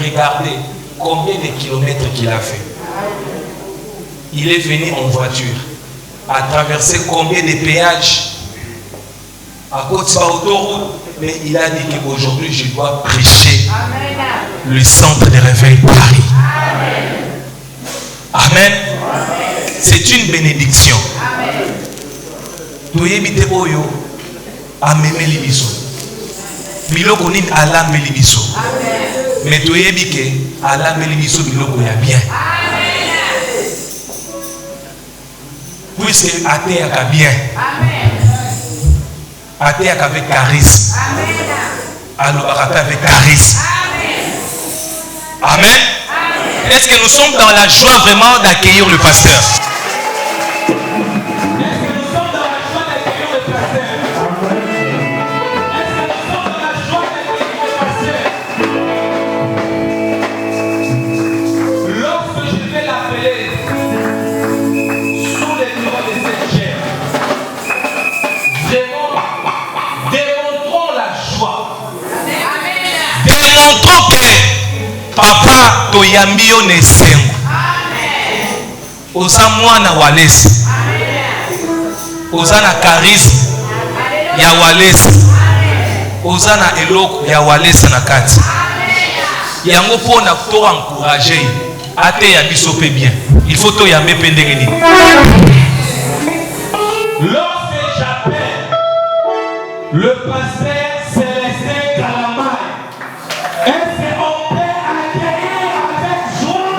Regardez combien de kilomètres qu'il a fait. Il est venu en voiture, a traversé combien de péages à côté de l'autoroute, mais il a dit qu'aujourd'hui je dois prêcher le centre de réveil Paris. Amen. C'est une bénédiction. Toyebite oyo amemeli biso. Biloko nini alameli biso. Mais toyebike alameli biso biloko ya bien. Puisque ateyaka bien. Ateyaka avec charisme. Alobaka avec charisme. Amen. Est-ce que nous sommes dans la joie vraiment d'accueillir le pasteur? Papa toyambi yo nesengo. Oza mwana walesi. Oza na charisme ya walesi. Oza na eloko ya walesi na kati. Yango pona to encourager ate ya biso pe bien. Il faut to yambe pe ndenge nini. Lorsque j'appelle le pasteur Célestin Calamai, est-ce qu'on peut accueillir avec joie?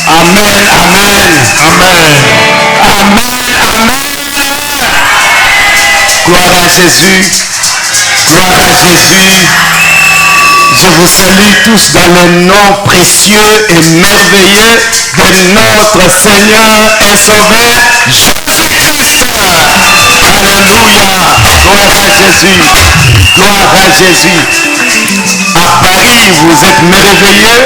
Amen, amen, amen, amen, amen. Gloire à Jésus, gloire à Jésus. Je vous salue tous dans le nom précieux et merveilleux de notre Seigneur et Sauveur Jésus-Christ. Alléluia, gloire à Jésus, gloire à Jésus. À Paris, vous êtes merveilleux.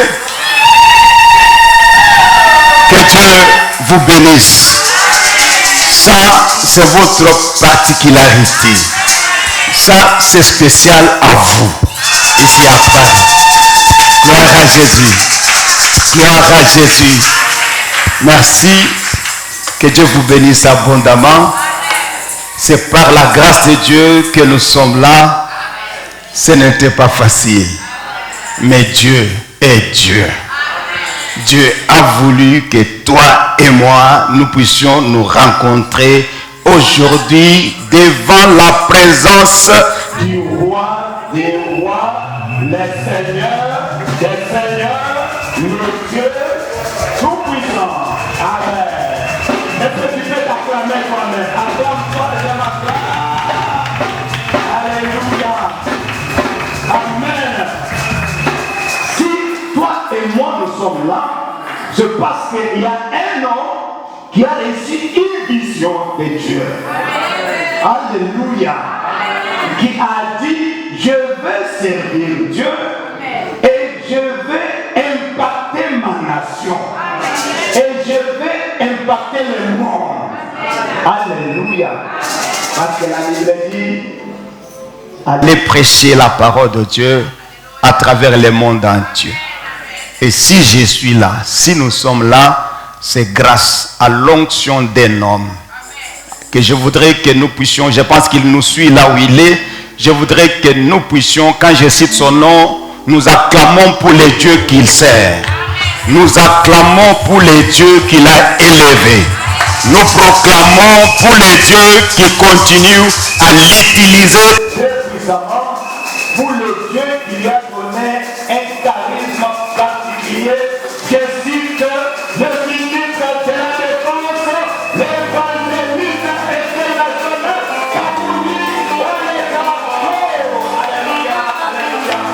Que Dieu vous bénisse. Ça, c'est votre particularité. Ça, c'est spécial à vous, ici à Paris. Jésus. Gloire à Jésus. Merci. Que Dieu vous bénisse abondamment. C'est par la grâce de Dieu que nous sommes là. Ce n'était pas facile. Mais Dieu est Dieu. Dieu a voulu que toi et moi, nous puissions nous rencontrer aujourd'hui devant la présence du roi des rois, le Seigneur des seigneurs, le Dieu tout-puissant. Amen. Est-ce que tu peux t'acclamer toi-même? Acclame-toi, je m'acclame. Alléluia. Amen. Si toi et moi nous sommes là, c'est parce qu'il y a un homme qui a reçu une vision de Dieu. Alléluia. Qui a dit, je veux servir Dieu et je veux impacter ma nation. Et je veux impacter le monde. Alléluia. Parce que la Bible dit, allez prêcher la parole de Dieu à travers le monde entier. Et si je suis là, si nous sommes là, c'est grâce à l'onction d'un homme. Que je voudrais que nous puissions, je pense qu'il nous suit là où il est, je voudrais que nous puissions, quand je cite son nom, nous acclamons pour les dieux qu'il sert. Nous acclamons pour les dieux qu'il a élevés. Nous proclamons pour les dieux qui continuent à l'utiliser. Pour le Dieu qui lui a donné un charisme particulier, je cite le ministre de la Défense, l'évangéliste international, Kabouli Olega. Alléluia, alléluia,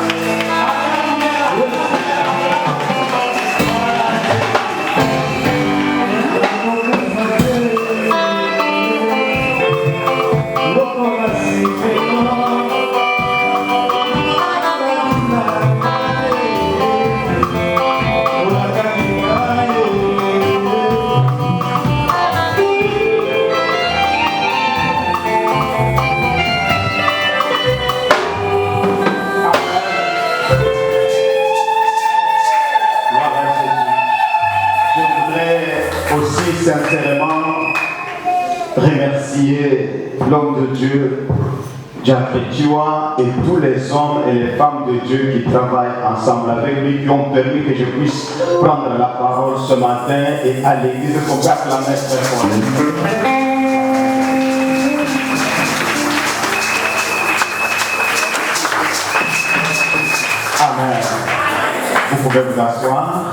sincèrement remercier l'homme de Dieu, Diakritua, et tous les hommes et les femmes de Dieu qui travaillent ensemble avec lui, qui ont permis que je puisse prendre la parole ce matin et à l'église pour acclamer très fort. Amen. Vous pouvez vous asseoir.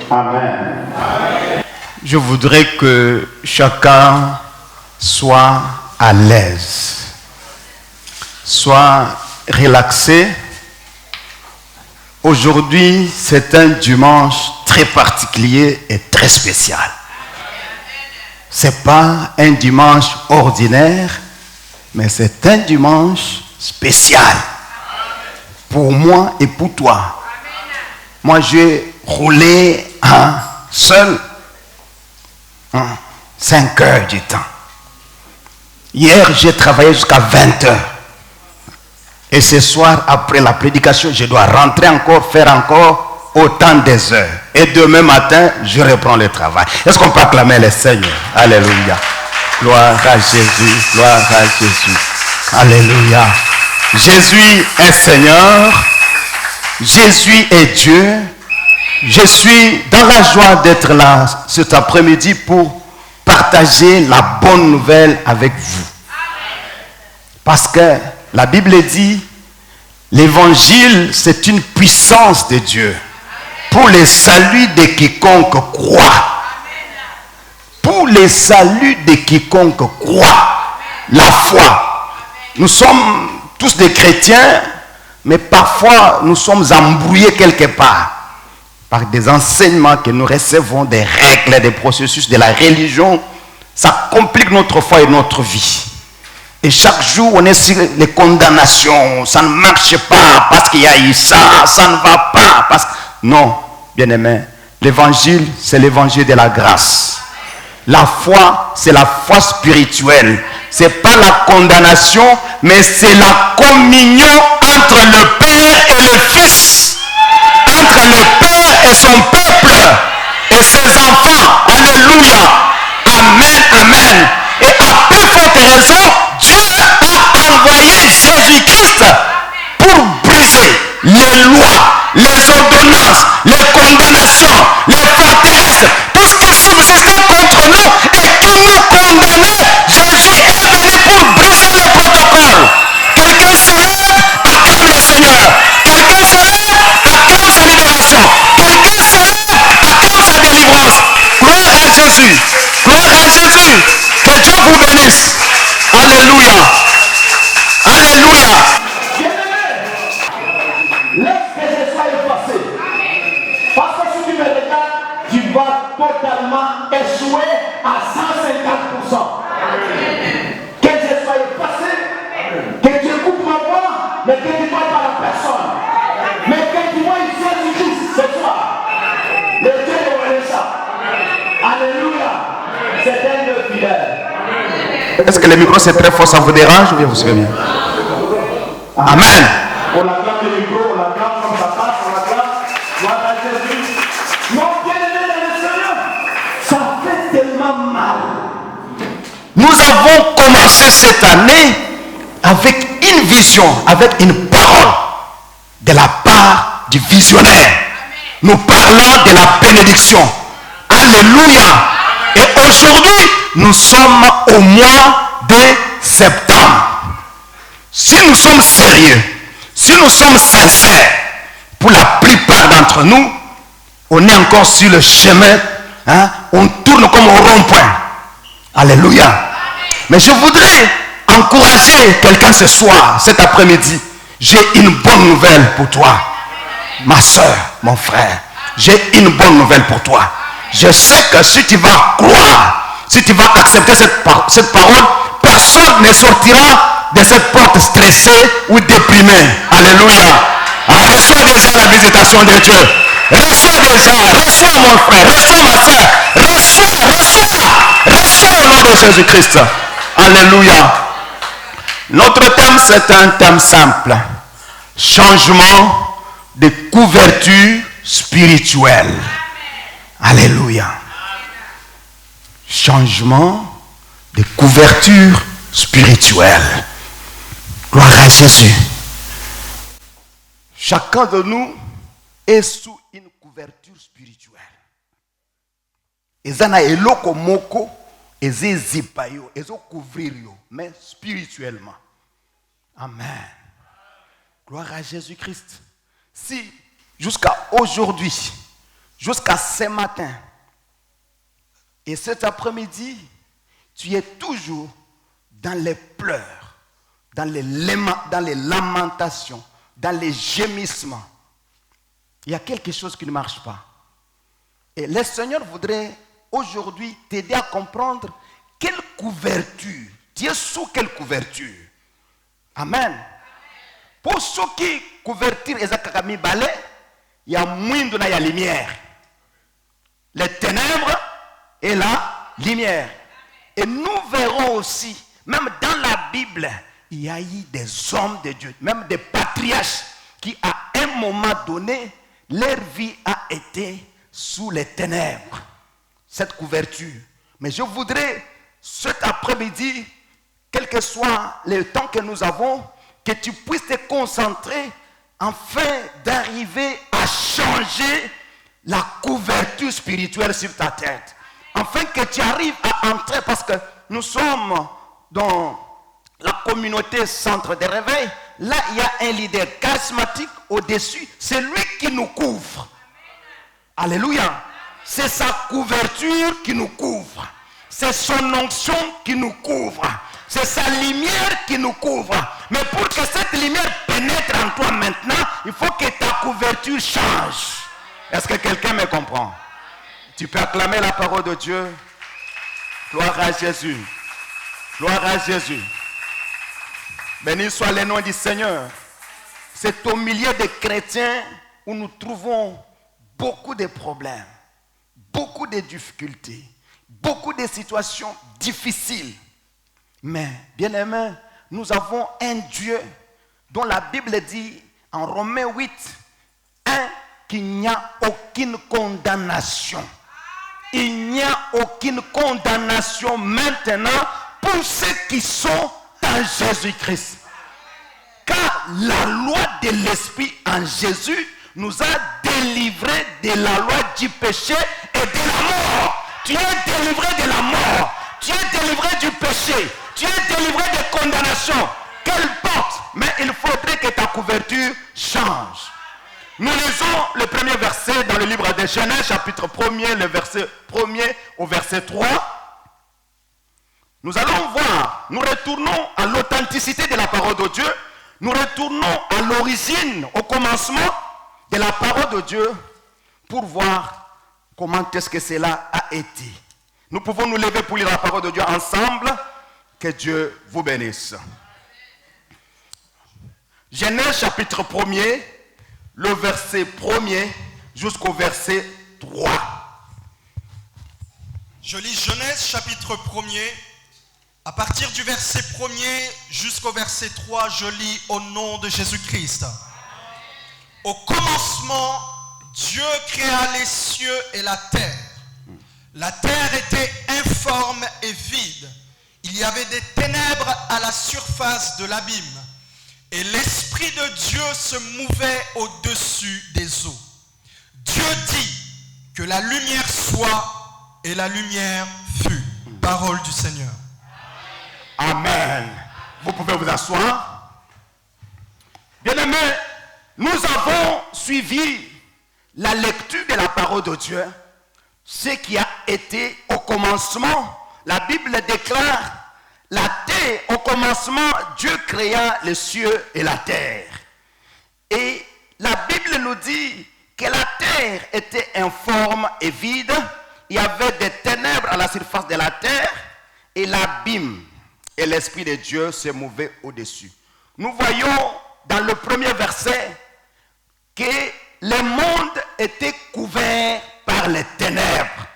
Amen. Je voudrais que chacun soit à l'aise, soit relaxé. Aujourd'hui, c'est un dimanche très particulier et très spécial. Ce n'est pas un dimanche ordinaire, mais c'est un dimanche spécial pour moi et pour toi. Moi, j'ai roulé seul 5 heures du temps. Hier, j'ai travaillé jusqu'à 20 heures. Et ce soir, après la prédication, je dois rentrer encore, faire encore autant des heures. Et demain matin, je reprends le travail. Est-ce qu'on peut acclamer le Seigneur? Alléluia. Gloire à Jésus. Gloire à Jésus. Alléluia. Jésus est Seigneur. Jésus est Dieu. Je suis dans la joie d'être là cet après-midi pour partager la bonne nouvelle avec vous. Parce que la Bible dit, l'évangile, c'est une puissance de Dieu pour le salut de quiconque croit. Pour le salut de quiconque croit. La foi. Nous sommes tous des chrétiens, mais parfois nous sommes embrouillés quelque part par des enseignements que nous recevons, des règles, des processus de la religion. Ça complique notre foi et notre vie. Et chaque jour, on est sur les condamnations. Ça ne marche pas parce qu'il y a eu ça, ça ne va pas. Non, bien-aimé, l'évangile, c'est l'évangile de la grâce. La foi, c'est la foi spirituelle. Ce n'est pas la condamnation, mais c'est la communion entre le Père et le Fils. Entre le Père et son peuple et ses enfants. Alléluia. Amen, amen. Et à plus forte raison, Dieu a envoyé Jésus-Christ pour briser les lois, les ordonnances, les condamnations, les forteresses, tout ce qui subsistait contre nous et qui nous condamnait. Jésus est venu pour briser les protocoles. Quelqu'un se lève, acclame le Seigneur. Quelqu'un se lève, acclame sa libération. Quelqu'un se lève, acclame sa délivrance. Gloire à Jésus. Gloire à Jésus. Que Dieu vous bénisse. Alléluia. Alléluia. Laisse que je sois effacé. Parce que si tu me regardes, tu vas totalement échouer à 150%. Que je sois effacé, que tu écoutes ma voix, mais que tu ne parles pas à personne. Mais que tu vois ici Jésus-Christ ce soir. Le Dieu de ça. Alléluia. C'est un Dieu fidèle. Est-ce que le micro c'est très fort, ça vous dérange ou bien vous suivez bien? Amen. On acclame le micro, on acclame comme ça passe, on acclame. Gloire à Jésus. Mon bien-aimé dans le Seigneur, ça fait tellement mal. Nous avons commencé cette année avec une vision, avec une parole de la part du visionnaire. Nous parlons de la bénédiction. Alléluia. Et aujourd'hui, nous sommes au mois de septembre. Si nous sommes sérieux, si nous sommes sincères, pour la plupart d'entre nous, on est encore sur le chemin, hein, on tourne comme au rond-point. Alléluia. Mais je voudrais encourager quelqu'un ce soir, cet après-midi. J'ai une bonne nouvelle pour toi, ma soeur, mon frère. J'ai une bonne nouvelle pour toi. Je sais que si tu vas croire, si tu vas accepter cette parole, personne ne sortira de cette porte stressée ou déprimée. Alléluia. Reçois déjà la visitation de Dieu. Reçois déjà, reçois mon frère, reçois ma soeur, reçois au nom de Jésus-Christ. Alléluia. Notre thème, c'est un thème simple. Changement de couverture spirituelle. Alléluia. Changement de couverture spirituelle. Gloire à Jésus. Chacun de nous est sous une couverture spirituelle. Ezana eloko moko ezizipayo ezo couvrir yo, mais spirituellement. Amen. Gloire à Jésus-Christ. Si jusqu'à aujourd'hui, jusqu'à ce matin et cet après-midi, tu es toujours dans les pleurs, dans les lamentations, dans les gémissements, il y a quelque chose qui ne marche pas. Et le Seigneur voudrait aujourd'hui t'aider à comprendre quelle couverture, tu es sous quelle couverture. Amen. Pour ceux qui couverture ezakakami balai, il y a moins de la lumière. Les ténèbres et la lumière. Et nous verrons aussi, même dans la Bible, il y a eu des hommes de Dieu, même des patriarches qui à un moment donné, leur vie a été sous les ténèbres. Cette couverture. Mais je voudrais cet après-midi, quel que soit le temps que nous avons, que tu puisses te concentrer afin d'arriver à changer la couverture spirituelle sur ta tête. Afin que tu arrives à entrer, parce que nous sommes dans la communauté centre de réveil. Là, il y a un leader charismatique au-dessus. C'est lui qui nous couvre. Alléluia. C'est sa couverture qui nous couvre. C'est son onction qui nous couvre. C'est sa lumière qui nous couvre. Mais pour que cette lumière pénètre en toi maintenant, il faut que ta couverture change. Est-ce que quelqu'un me comprend? Tu peux acclamer la parole de Dieu. Gloire à Jésus. Gloire à Jésus. Béni soit le nom du Seigneur. C'est au milieu des chrétiens où nous trouvons beaucoup de problèmes, beaucoup de difficultés, beaucoup de situations difficiles. Mais, bien aimés, nous avons un Dieu dont la Bible dit en Romains 8, 1, qu'il n'y a aucune condamnation. Il n'y a aucune condamnation maintenant pour ceux qui sont en Jésus-Christ. Car la loi de l'Esprit en Jésus nous a délivrés de la loi du péché et de la mort. Tu es délivré de la mort. Tu es délivré du péché. Tu es délivré de condamnation. Qu'importe. Mais il faudrait que ta couverture change. Nous lisons le premier verset dans le livre de Genèse, chapitre 1er, le verset 1er au verset 3. Nous allons voir, nous retournons à l'authenticité de la parole de Dieu. Nous retournons à l'origine, au commencement de la parole de Dieu pour voir comment est-ce que cela a été. Nous pouvons nous lever pour lire la parole de Dieu ensemble. Que Dieu vous bénisse. Genèse chapitre 1er, le verset 1er jusqu'au verset 3. Je lis Genèse chapitre 1er. À partir du verset 1er jusqu'au verset 3, je lis au nom de Jésus-Christ. Au commencement, Dieu créa les cieux et la terre. La terre était informe et vide. Il y avait des ténèbres à la surface de l'abîme. Et l'Esprit de Dieu se mouvait au-dessus des eaux. Dieu dit que la lumière soit, et la lumière fut. Parole du Seigneur. Amen. Vous pouvez vous asseoir. Bien-aimés, nous avons suivi la lecture de la parole de Dieu. Ce qui a été au commencement. La Bible déclare la terre, au commencement, Dieu créa les cieux et la terre. Et la Bible nous dit que la terre était informe et vide. Il y avait des ténèbres à la surface de la terre et l'abîme. Et l'Esprit de Dieu se mouvait au-dessus. Nous voyons dans le premier verset que le monde était couvert par les ténèbres.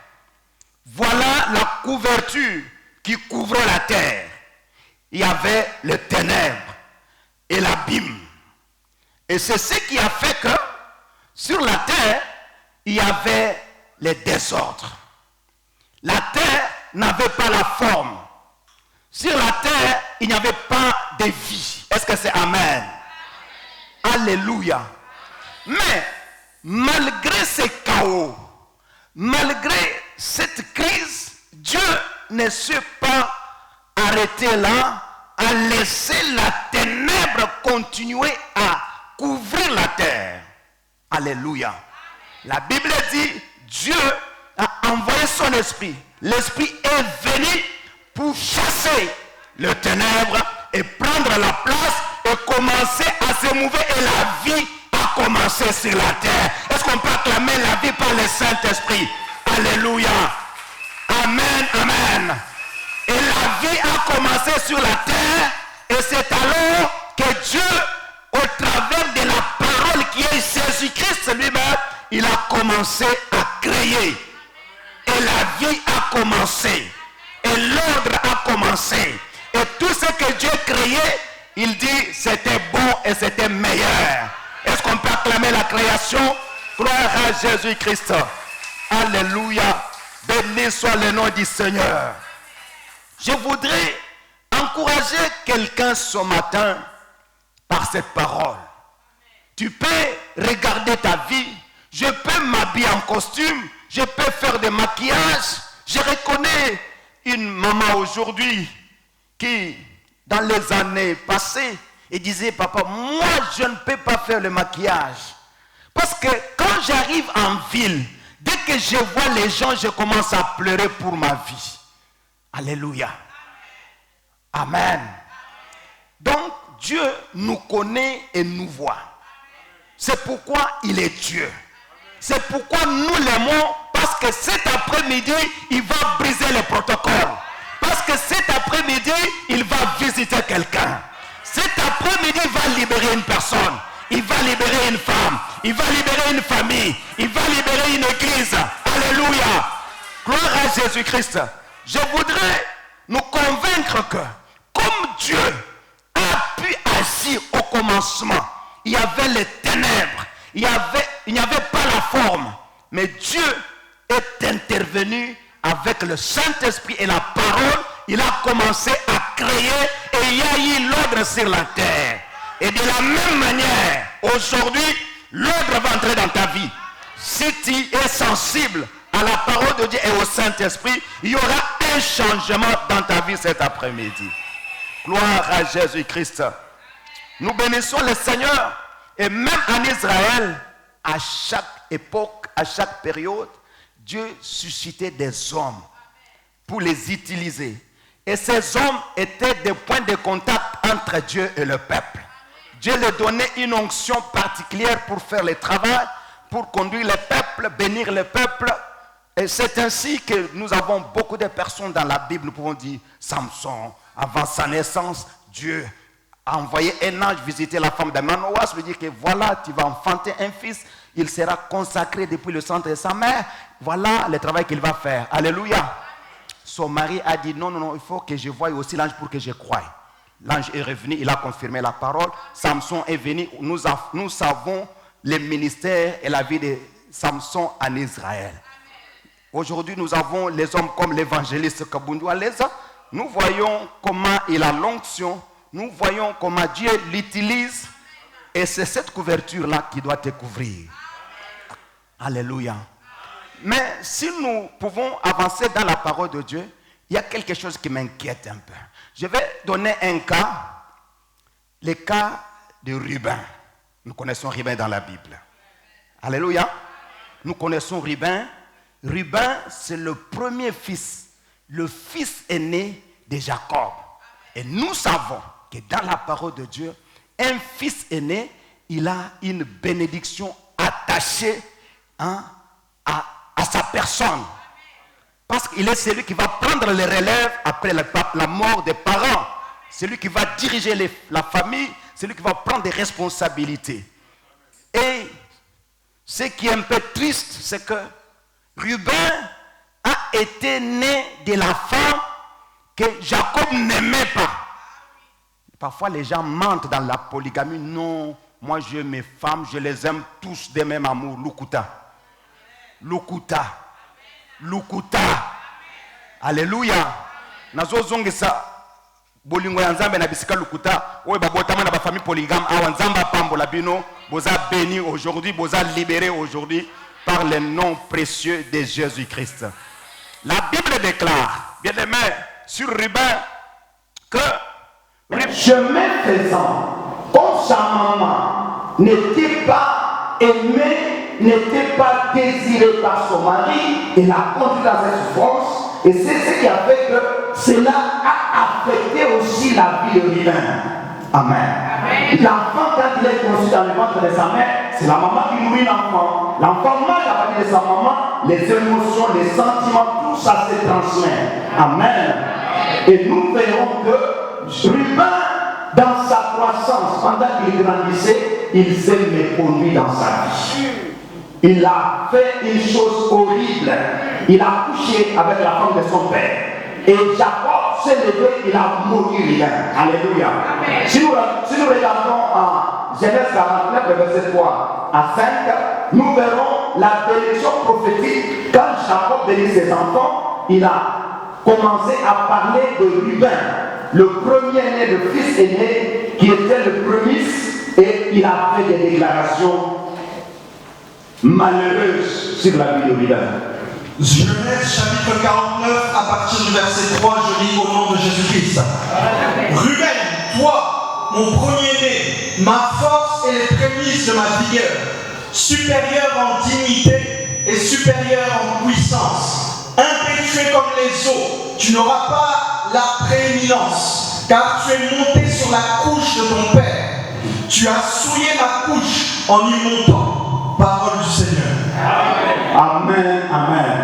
Voilà la couverture qui couvrait la terre. Il y avait les ténèbres et l'abîme. Et c'est ce qui a fait que sur la terre, il y avait les désordres. La terre n'avait pas la forme. Sur la terre, il n'y avait pas de vie. Est-ce que c'est Amen? Alléluia. Mais malgré ces chaos, malgré cette crise, Dieu ne s'est pas arrêté là, à laisser la ténèbre continuer à couvrir la terre. Alléluia. La Bible dit, Dieu a envoyé son esprit. L'esprit est venu pour chasser les ténèbres et prendre la place et commencer à se mouver. Et la vie a commencé sur la terre. Est-ce qu'on peut acclamer la vie par le Saint-Esprit? Alléluia. Amen, amen. Et la vie a commencé sur la terre. Et c'est alors que Dieu, au travers de la parole qui est Jésus-Christ lui-même, il a commencé à créer. Et la vie a commencé. Et l'ordre a commencé. Et tout ce que Dieu créait, il dit c'était bon et c'était meilleur. Est-ce qu'on peut acclamer la création? Gloire à Jésus-Christ. Alléluia. Béni soit le nom du Seigneur. Je voudrais encourager quelqu'un ce matin par cette parole. Tu peux regarder ta vie. Je peux m'habiller en costume. Je peux faire des maquillages. Je reconnais une maman aujourd'hui qui, dans les années passées, elle disait, papa, moi je ne peux pas faire le maquillage. Parce que quand j'arrive en ville, dès que je vois les gens, je commence à pleurer pour ma vie. Alléluia. Amen. Donc, Dieu nous connaît et nous voit. C'est pourquoi il est Dieu. C'est pourquoi nous l'aimons, parce que cet après-midi, il va briser le protocole. Parce que cet après-midi, il va visiter quelqu'un. Cet après-midi, il va libérer une personne. Il va libérer une femme. Il va libérer une famille. Il va libérer une église. Alléluia. Gloire à Jésus-Christ. Je voudrais nous convaincre que, comme Dieu a pu agir au commencement, il y avait les ténèbres, il n'y avait pas la forme, mais Dieu est intervenu avec le Saint-Esprit et la parole. Il a commencé à créer et il y a eu l'ordre sur la terre. Et de la même manière, aujourd'hui, l'ordre va entrer dans ta vie. Si tu es sensible à la parole de Dieu et au Saint-Esprit, il y aura un changement dans ta vie cet après-midi. Gloire à Jésus-Christ. Nous bénissons le Seigneur. Et même en Israël, à chaque époque, à chaque période, Dieu suscitait des hommes pour les utiliser. Et ces hommes étaient des points de contact entre Dieu et le peuple. Dieu leur donnait une onction particulière pour faire le travail, pour conduire le peuple, bénir le peuple. Et c'est ainsi que nous avons beaucoup de personnes dans la Bible. Nous pouvons dire Samson, avant sa naissance, Dieu a envoyé un ange visiter la femme de Manoas, lui dire que voilà, tu vas enfanter un fils, il sera consacré depuis le centre de sa mère. Voilà le travail qu'il va faire. Alléluia. Son mari a dit non, il faut que je voie aussi l'ange pour que je croie. L'ange est revenu, il a confirmé la parole. Samson est venu, nous savons le ministère et la vie de Samson en Israël. Aujourd'hui, nous avons les hommes comme l'évangéliste Kabundu Aleza. Nous voyons comment il a l'onction. Nous voyons comment Dieu l'utilise. Et c'est cette couverture-là qui doit te couvrir. Alléluia. Mais si nous pouvons avancer dans la parole de Dieu, il y a quelque chose qui m'inquiète un peu. Je vais donner un cas, le cas de Ruben. Nous connaissons Ruben dans la Bible. Alléluia. Nous connaissons Ruben. Ruben, c'est le premier fils, le fils aîné de Jacob. Et nous savons que dans la parole de Dieu, un fils aîné, il a une bénédiction attachée à sa personne. Parce qu'il est celui qui va prendre les relèves après la mort des parents. Celui qui va diriger la famille, celui qui va prendre des responsabilités. Et ce qui est un peu triste, c'est que Ruben a été né de la femme que Jacob n'aimait pas. Parfois les gens mentent dans la polygamie. Non, moi j'aime mes femmes, je les aime tous de même amour. Lukuta. Lukuta. Lukuta. Alléluia. Nazo zongesa bolingo ya nzambe na bisika lukuta. Oye babotama na ba famille polygame awa nzamba pambola bino boza béni aujourd'hui, boza libéré aujourd'hui par le nom précieux de Jésus-Christ. La Bible déclare, bien aimé, sur Ruben, que chemin faisant, comme sa maman n'était pas aimée, n'était pas désirée par son mari, elle a conduit dans cette souffrance. Et c'est ce qui a fait que cela a affecté aussi la vie de Ruben. Amen. L'enfant, quand il est conçu dans le ventre de sa mère, c'est la maman qui nourrit l'enfant. L'enfant mange à partir de sa maman, les émotions, les sentiments, tout ça se transmet. Amen. Et nous verrons que Ruben, dans sa croissance, pendant qu'il grandissait, il s'est méconnu dans sa vie. Il a fait une chose horrible. Il a couché avec la femme de son père. Et Jacob s'est levé, il a mouru Ruben. Alléluia. Si nous regardons en Genèse 49, verset 3 à 5, nous verrons la bénédiction prophétique. Quand Jacob bénit ses enfants, il a commencé à parler de Ruben, le premier-né, le fils aîné, qui était le premier, et il a fait des déclarations malheureuses sur la vie de Ruben. Genèse chapitre 49, à partir du verset 3, je lis au nom de Jésus-Christ. Ruben, toi, mon premier-né, ma force et les prémices de ma vigueur, supérieur en dignité et supérieur en puissance, impétueux comme les eaux, tu n'auras pas la prééminence, car tu es monté sur la couche de ton père. Tu as souillé ma couche en y montant. Parole du Seigneur. Amen, amen.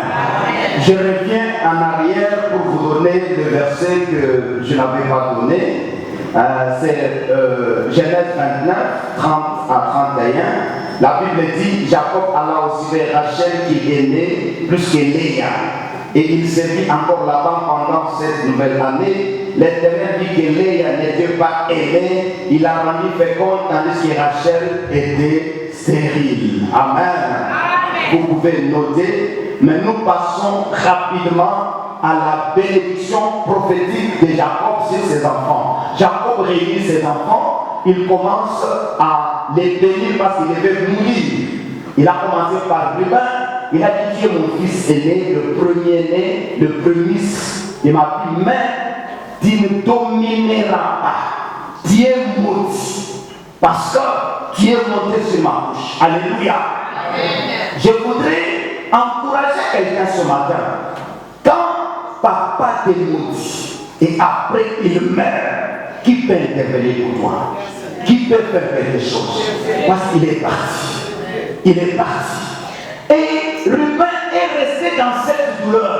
Je reviens en arrière pour vous donner le verset que je n'avais pas donné. C'est Genèse 29, 30 à 31. La Bible dit, Jacob alla aussi vers Rachel qui est née plus que Léa. Et il sévit encore là-bas pendant cette nouvelle année. L'Éternel dit que Léa n'était pas aimée. Il a rendu féconde tandis que Rachel était stérile. Amen. Vous pouvez noter, mais nous passons rapidement à la bénédiction prophétique de Jacob sur ses enfants. Jacob réunit ses enfants, il commence à les bénir parce qu'il devait mourir. Il a commencé par Ruben, il a dit: tu es mon fils aîné, le premier-né, le premier-fils de ma fille, mais tu ne domineras pas. Tu es maudit parce que tu es monté sur ma bouche. Alléluia. Je voudrais encourager quelqu'un ce matin. Quand papa te maudit et après il meurt, qui peut intervenir pour toi? Qui peut faire quelque chose? Parce qu'il est parti. Il est parti. Et Ruben est resté dans cette douleur.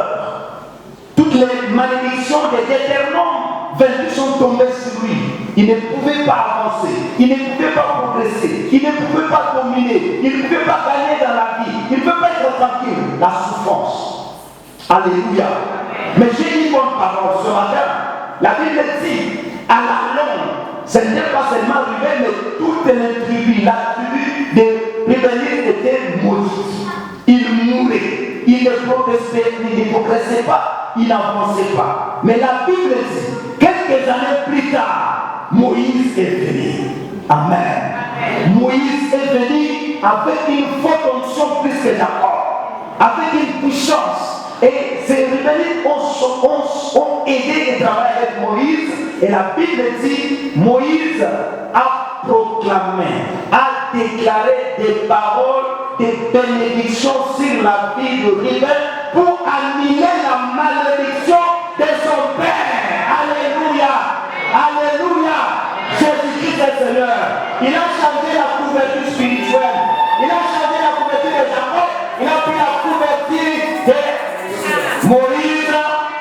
Toutes les malédictions des éternels vaincus sont tombées sur lui. Il ne pouvait pas avancer. Il ne pouvait pas progresser. Il ne pouvait pas dominer. Il ne pouvait pas gagner dans la vie. Il ne peut pas être tranquille. La souffrance. Alléluia. Mais j'ai une bonne parole ce matin. La Bible dit, à la longue, ce n'est pas seulement Ruben, mais toute les tribus, la tribu de Ruben était maudite. Il mourait. Il ne progressait pas. Il n'avançait pas. Mais la Bible dit, quelques années plus tard, Moïse est venu. Amen. Moïse est venu avec une forte onction plus que Jacob, avec une puissance. Et ces rebelles ont aidé et travaillé avec Moïse. Et la Bible dit, Moïse a proclamé, a déclaré des paroles, des bénédictions sur la vie de Ruben pour annuler la malédiction de son père. Alléluia. Alléluia. Jésus-Christ est Seigneur. Il a changé la couverture spirituelle. Il a changé la couverture de Jacob. Il a pris la couverture de Moïse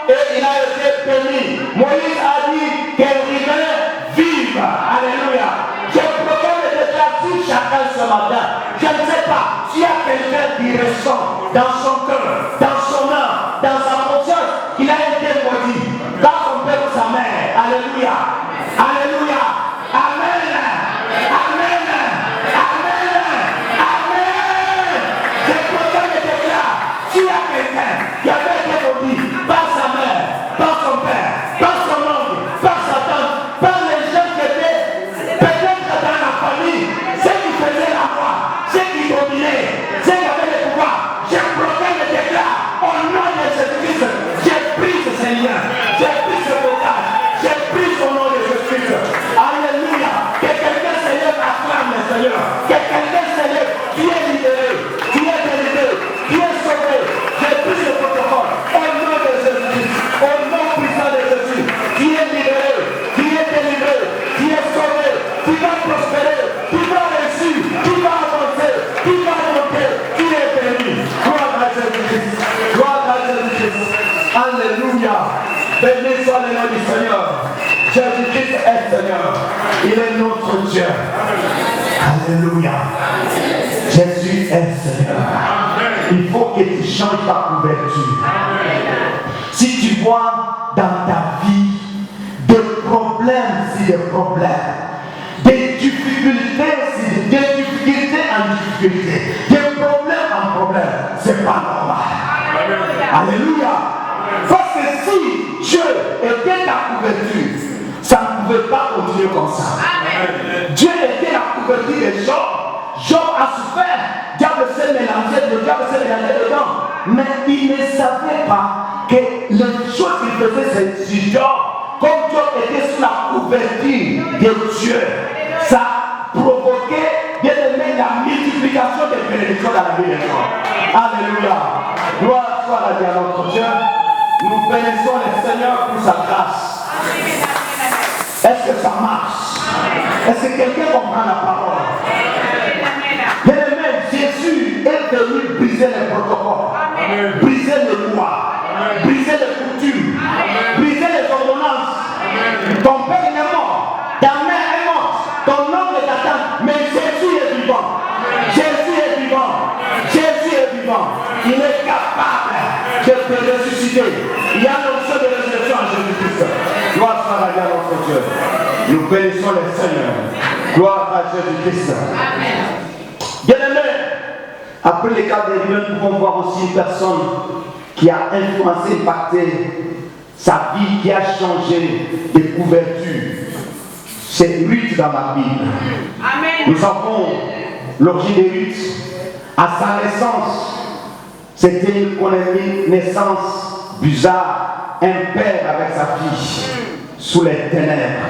et il a été béni. Moïse a dit que Ruben vive. Alléluia. Je proclame et déclare sur chacun ce matin. Je ne sais pas s'il y a quelqu'un qui ressent dans son cœur, dans son âme, dans sa conscience qu'il a été maudit par son père ou sa mère. Alléluia. Alléluia. Amen. Amen. Amen. Amen. Je proclame et déclare s'il y a quelqu'un qui avait été maudit par sa mère, par son père, par son oncle, par sa tante, par les gens qui étaient peut-être dans la famille, ceux qui faisaient la foi, ceux qui dominaient, ceux qui avaient le pouvoir. Je proclame et déclare au nom de Jésus-Christ, j'ai pris ce Seigneur, j'ai pris ce blocage, j'ai pris au nom de Jésus-Christ. Alléluia. Que quelqu'un Seigneur acclame le Seigneur. Que quelqu'un Seigneur qui est libéré, qui est délivré, qui est sauvé. J'ai pris ce protocole au nom de Jésus-Christ, au nom puissant de Jésus, qui est libéré, qui est délivré, qui est sauvé, qui va prospérer, qui va réussir, qui va avancer, qui va monter, qui est béni. Gloire à Jésus-Christ. Gloire à Jésus-Christ. Alléluia. Béni soit le nom du Seigneur. Jésus-Christ est Seigneur. Il est notre Dieu. Alléluia. Jésus est Seigneur. Il faut que tu changes ta couverture. Si tu vois dans ta vie des problèmes sur des problèmes, des difficultés en difficultés, des problèmes en problèmes, c'est pas normal. Alléluia. Parce que si Dieu était ta couverture, ça ne pouvait pas continuer comme ça. Dieu était la couverture de Job. Job a souffert. Diable s'est mélangé, le diable s'est mélangé dedans. Mais il ne savait pas que les choses qu'il faisait, c'est sur Job. Comme Job était sous la couverture de Dieu, ça provoquait, bien aimé, la multiplication des bénédictions dans la vie de Job. Alléluia. Gloire soit à notre Dieu. Nous bénissons le Seigneur pour sa grâce. Est-ce que ça marche? Est-ce que quelqu'un comprend la parole? Bien-aimé, Jésus est venu briser les protocoles, briser les lois, briser les coutumes, briser les ordonnances. Ton père est mort, ta mère est morte, ton oncle est atteint, mais Jésus est vivant. Jésus est vivant. Jésus est vivant. Il est capable de te ressusciter. Nous bénissons le Seigneur. Gloire à Jésus-Christ. Bien-aimés, après les cas des lieux, nous pouvons voir aussi une personne qui a influencé, impacté sa vie, qui a changé de couverture. C'est Ruth dans la Bible. Amen. Nous savons l'origine de Ruth. À sa naissance, c'était une naissance bizarre, un père avec sa fille, sous les ténèbres,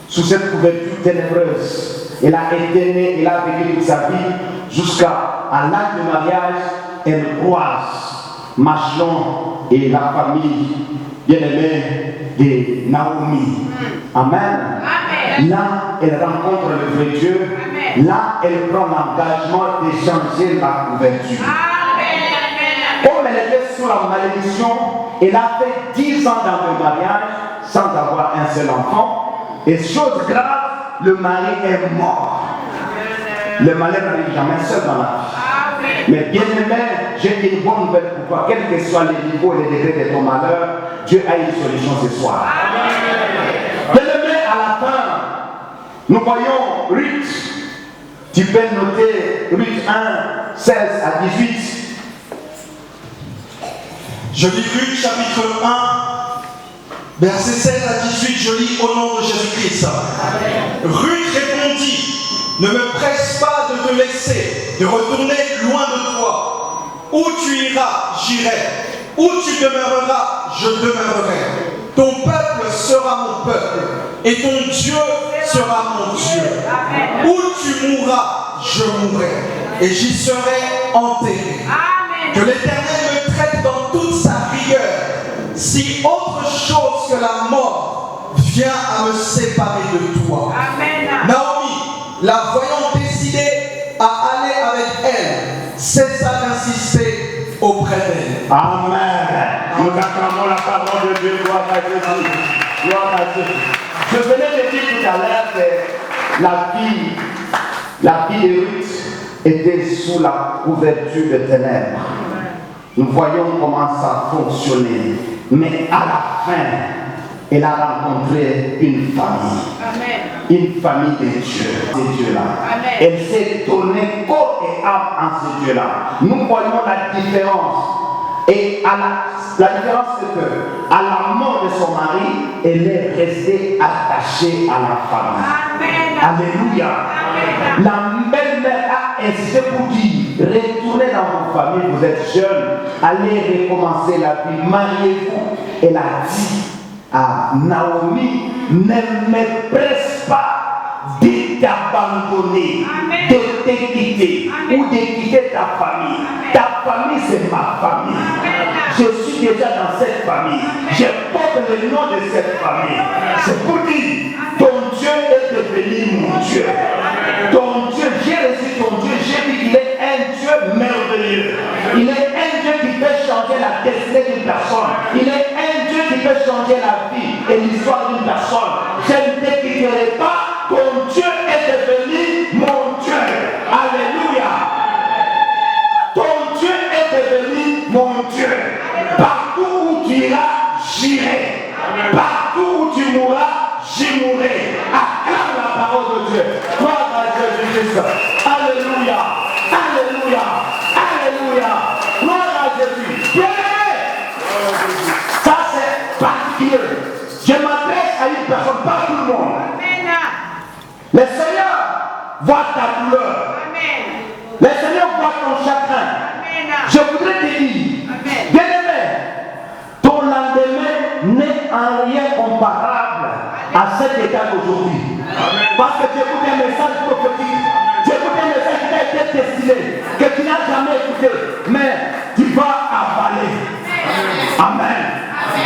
sous cette couverture ténébreuse. Elle a été née, elle a vécu toute sa vie, jusqu'à l'âge de mariage, elle croise Machlon et la famille bien-aimée de Naomi. Amen. Amen. Là, elle rencontre le vrai Dieu. Amen. Là, elle prend l'engagement d'échanger la couverture. Amen. Comme elle était sous la malédiction, elle a fait 10 ans dans le mariage sans avoir un seul enfant. Et chose grave, le mari est mort. Le malheur n'arrive jamais seul dans la vie. Mais bien aimé, j'ai une bonne nouvelle pour toi. Quel que soit le niveau et les degrés de ton malheur, Dieu a une solution ce soir. Bien aimé, à la fin, nous voyons Ruth. Tu peux noter Ruth 1, 16 à 18. Je lis Ruth chapitre 1, verset 16 à 18, je lis au nom de Jésus-Christ. Ruth répondit, ne me presse pas de te laisser, de retourner loin de toi. Où tu iras, j'irai. Où tu demeureras, je demeurerai. Ton peuple sera mon peuple, et ton Dieu sera mon Dieu. Où tu mourras, je mourrai, et j'y serai enterré. Que l'Éternel me traite dans toute sa rigueur, si autre chose que la mort vient à me séparer de toi. Amen. Naomi, la voyant décidée à aller avec elle, cessa d'insister auprès d'elle. Amen. Nous acclamons la parole de Dieu. Gloire à Jésus. Gloire à Jésus. Je venais de dire tout à l'heure que la fille de Ruth était sous la couverture de ténèbres. Nous voyons comment ça fonctionnait. Mais à la fin, elle a rencontré une famille. Amen. Une famille de Dieu. Ces dieux-là. Elle s'est tournée corps et âme en ce Dieu-là. Nous voyons la différence. Et la différence, c'est que à la mort de son mari, elle est restée attachée à la famille. Amen. Alléluia. Amen. La belle-mère a insisté pour dire, retournez dans vos familles, vous êtes jeunes, allez recommencer la vie, mariez-vous. Elle a dit à Naomi, ne me presse pas de t'abandonner, de te quitter ou de quitter ta famille. Ta famille, c'est ma famille. Je suis déjà dans cette famille. Je porte le nom de cette famille. C'est pour dire, ton Dieu est devenu mon Dieu. Ton Dieu, j'ai reçu ton Dieu. J'ai dit qu'il est un Dieu merveilleux. Il est un Dieu qui peut changer la destinée d'une personne. Il est un Dieu qui peut changer la vie et l'histoire d'une personne. Je ne te quitterai pas. Ton Dieu est devenu mon Dieu. Alléluia. Ton Dieu est devenu mon Dieu. Partout où tu iras, j'irai. Partout où tu mourras, j'y mourrai. Acclame la parole de Dieu. Gloire à Jésus-Christ. Alléluia. Alléluia. Alléluia. Gloire à Jésus. Bien aimé. Ça c'est particulier. Je m'adresse à une personne, pas tout le monde. Le Seigneur voit ta douleur. Le Seigneur voit ton chagrin. Je voudrais te dire, bien-aimé, ton lendemain n'est en rien comparable à cet état d'aujourd'hui. Parce que tu écoutes un message prophétique, tu écoutes un message qui t'a été destiné, que tu n'as jamais écouté, mais tu vas avaler. Amen.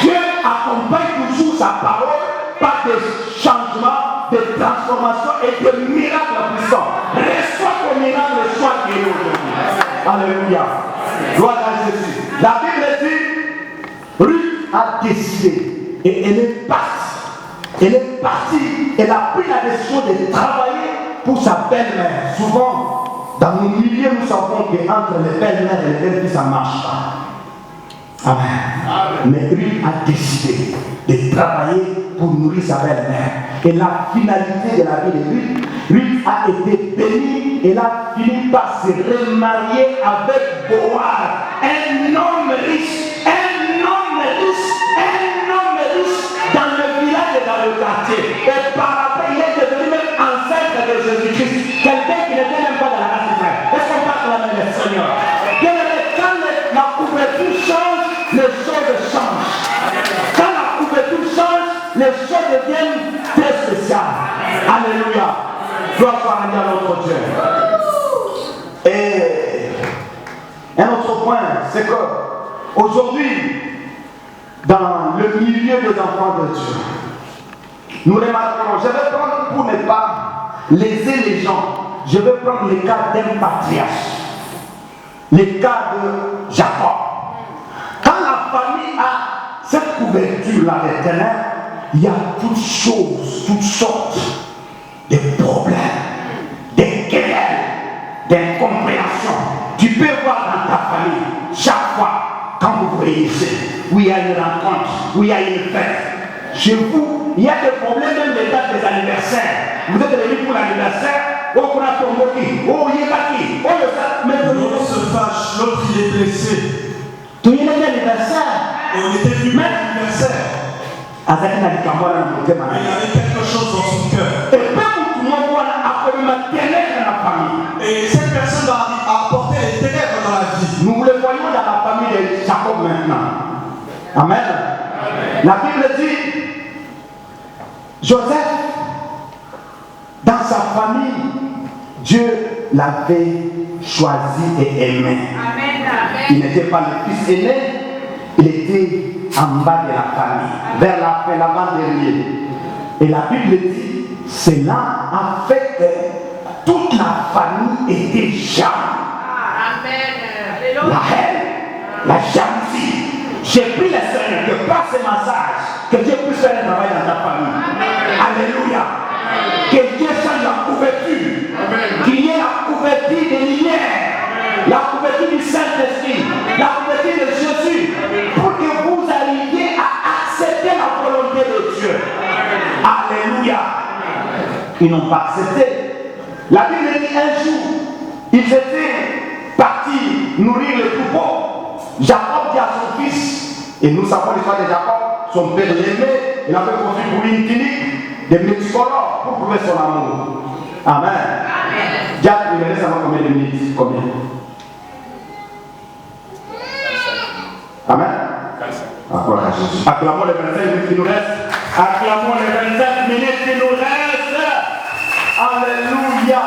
Dieu accompagne toujours sa parole par des changements, des transformations et des miracles puissants. Reçois ton miracle, reçois qui est aujourd'hui. Alléluia. Gloire à Jésus. La Bible dit, Ruth a décidé et elle est partie. Elle est partie, elle a pris la décision de travailler pour sa belle-mère. Souvent, dans nos milieux, nous savons qu'entre les belles-mères et les belles-filles, ça ne marche pas. Amen. Mais Ruth a décidé de travailler pour nourrir sa belle-mère. Et la finalité de la vie de Ruth, Ruth a été bénie et elle a fini par se remarier avec Boaz, un homme riche, dans le village et dans le quartier. Et par après, il est devenu même ancêtre de Jésus-Christ. Quelqu'un qui n'était même pas dans la race d'Israël. Est-ce qu'on parle de la main du Seigneur? Bien aimé, quand la couverture change, les choses changent. Quand la couverture change, les choses deviennent très spéciales. Alléluia. Gloire soit rendue à notre Dieu. Et un autre point, c'est que aujourd'hui, dans le milieu des enfants de Dieu, nous remarquons, je vais prendre pour ne pas léser les gens, je vais prendre le cas d'un patriarche, le cas de Jacob. Quand la famille a cette couverture-là des ténèbres, il y a toutes choses, toutes sortes de problèmes, des querelles, d'incompréhensions. Tu peux voir dans ta famille, chaque fois, quand vous vous réunissez, où il y a une rencontre, où il y a une fête, chez vous, il y a des problèmes même des dates des anniversaires. Vous êtes réunis pour l'anniversaire, oh, on a ton moki, oh, il est bâti, oh, le ça, mais l'autre se fâche, l'autre il est blessé. tout le monde est l'anniversaire. Et on était venu pour l'anniversaire. Il y avait quelque chose dans son cœur. Et cette personne va apporter les ténèbres dans la vie. Nous le voyons dans la famille de Jacob maintenant. Amen. La Bible dit, Joseph, dans sa famille, Dieu l'avait choisi et aimé. Il n'était pas le fils aîné, il était en bas de la famille, vers la fin, l'avant-dernier. Et la Bible dit, cela a fait que toute la famille était jalouse. La haine, la jalousie. J'ai pris le Seigneur que par ce message, que Dieu puisse faire un travail dans ta famille. Alléluia. Que Dieu change la couverture. Qu'il y ait la couverture de lumière, la couverture du Saint-Esprit, la couverture de Jésus, pour que vous arriviez à accepter la volonté de Dieu. Alléluia. Ils n'ont pas accepté. La Bible dit un jour, ils étaient partis nourrir le troupeau. Jacob dit à son fils, et nous savons l'histoire de Jacob, son père l'aimait, il avait construit pour lui une tunique de multicolores pour prouver son amour. Amen. Jacques, il me laisse savoir combien de minutes? Combien? Amen. Acclamons les 25 minutes qui nous restent. Acclamons les 25 minutes qui nous restent. Alléluia.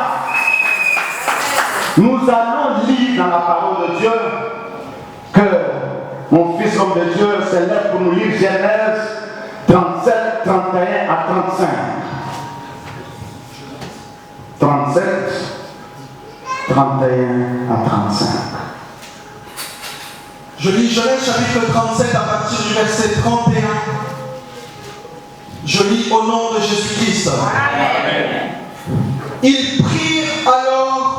Nous allons lire dans la parole de Dieu que mon fils homme de Dieu s'élève pour nous lire Genèse 37, 31 à 35. 37, 31 à 35. Je lis Genèse chapitre 37 à partir du verset 31. Je lis au nom de Jésus-Christ. Ils prirent alors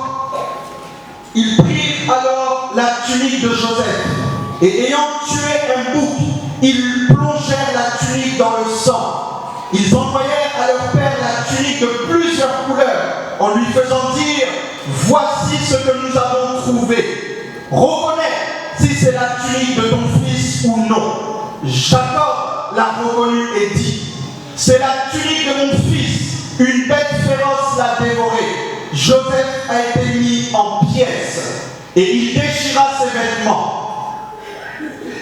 la tunique de Joseph et ayant tué un bouc, ils plongèrent la tunique dans le sang. Ils envoyèrent à leur père la tunique de plusieurs couleurs en lui faisant dire: voici ce que nous avons trouvé. Reconnais si c'est la tunique de ton fils ou non. Jacob l'a reconnue et dit: c'est la tunique de mon fils. Une bête féroce l'a dévoré. Joseph a été mis en pièces et il déchira ses vêtements.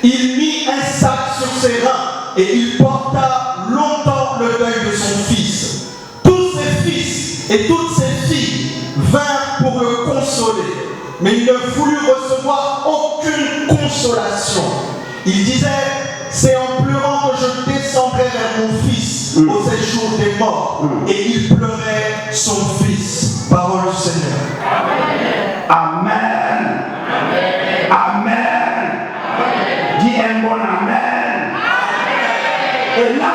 Il mit un sac sur ses reins et il porta longtemps le deuil de son fils. Tous ses fils et toutes ses filles vinrent pour le consoler, mais il ne voulut recevoir aucune consolation. Il disait: c'est en pleurant que je descendrai vers mon fils au séjour des morts. Et il pleurait son fils. Parole du Seigneur. Amen. Amen. Dis un bon amen. Et là,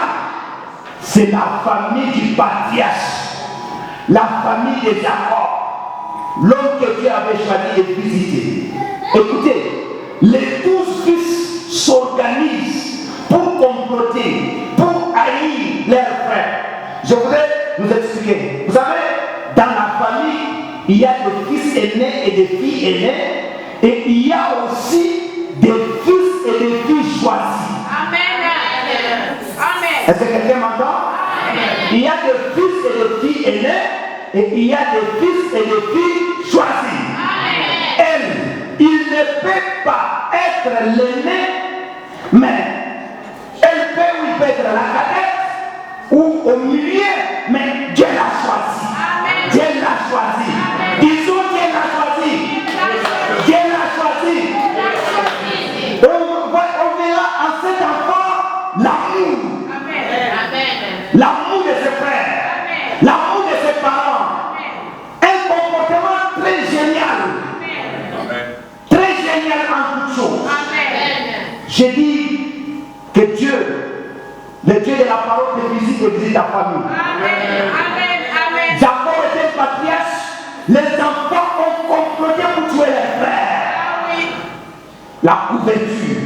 c'est la famille du patriarche, la famille de Jacob, l'homme que Dieu avait choisi et visité. Écoutez, les 12 fils sont Je voudrais nous expliquer. Vous savez, dans la famille, il y a des fils aînés et des filles aînées, et il y a aussi des fils et des filles choisis. Amen. Amen. Est-ce que quelqu'un m'entend? Il y a des fils et des filles aînés, et il y a des fils et des filles choisis. Elle, il ne peut pas être l'aîné, mais elle peut, oui, peut être la cadette ou au milieu, mais Dieu l'a choisi. Dieu l'a choisi. Disons Dieu l'a choisi. Dieu l'a choisi. On verra en cet enfant l'amour. L'amour de ses frères. L'amour de ses parents. Un comportement très génial. Très génial en toutes choses. J'ai dit que Dieu, le Dieu de la parole, te visite et visite ta famille. Jacob était patriarche. Les enfants ont comploté pour tuer les frères. La couverture.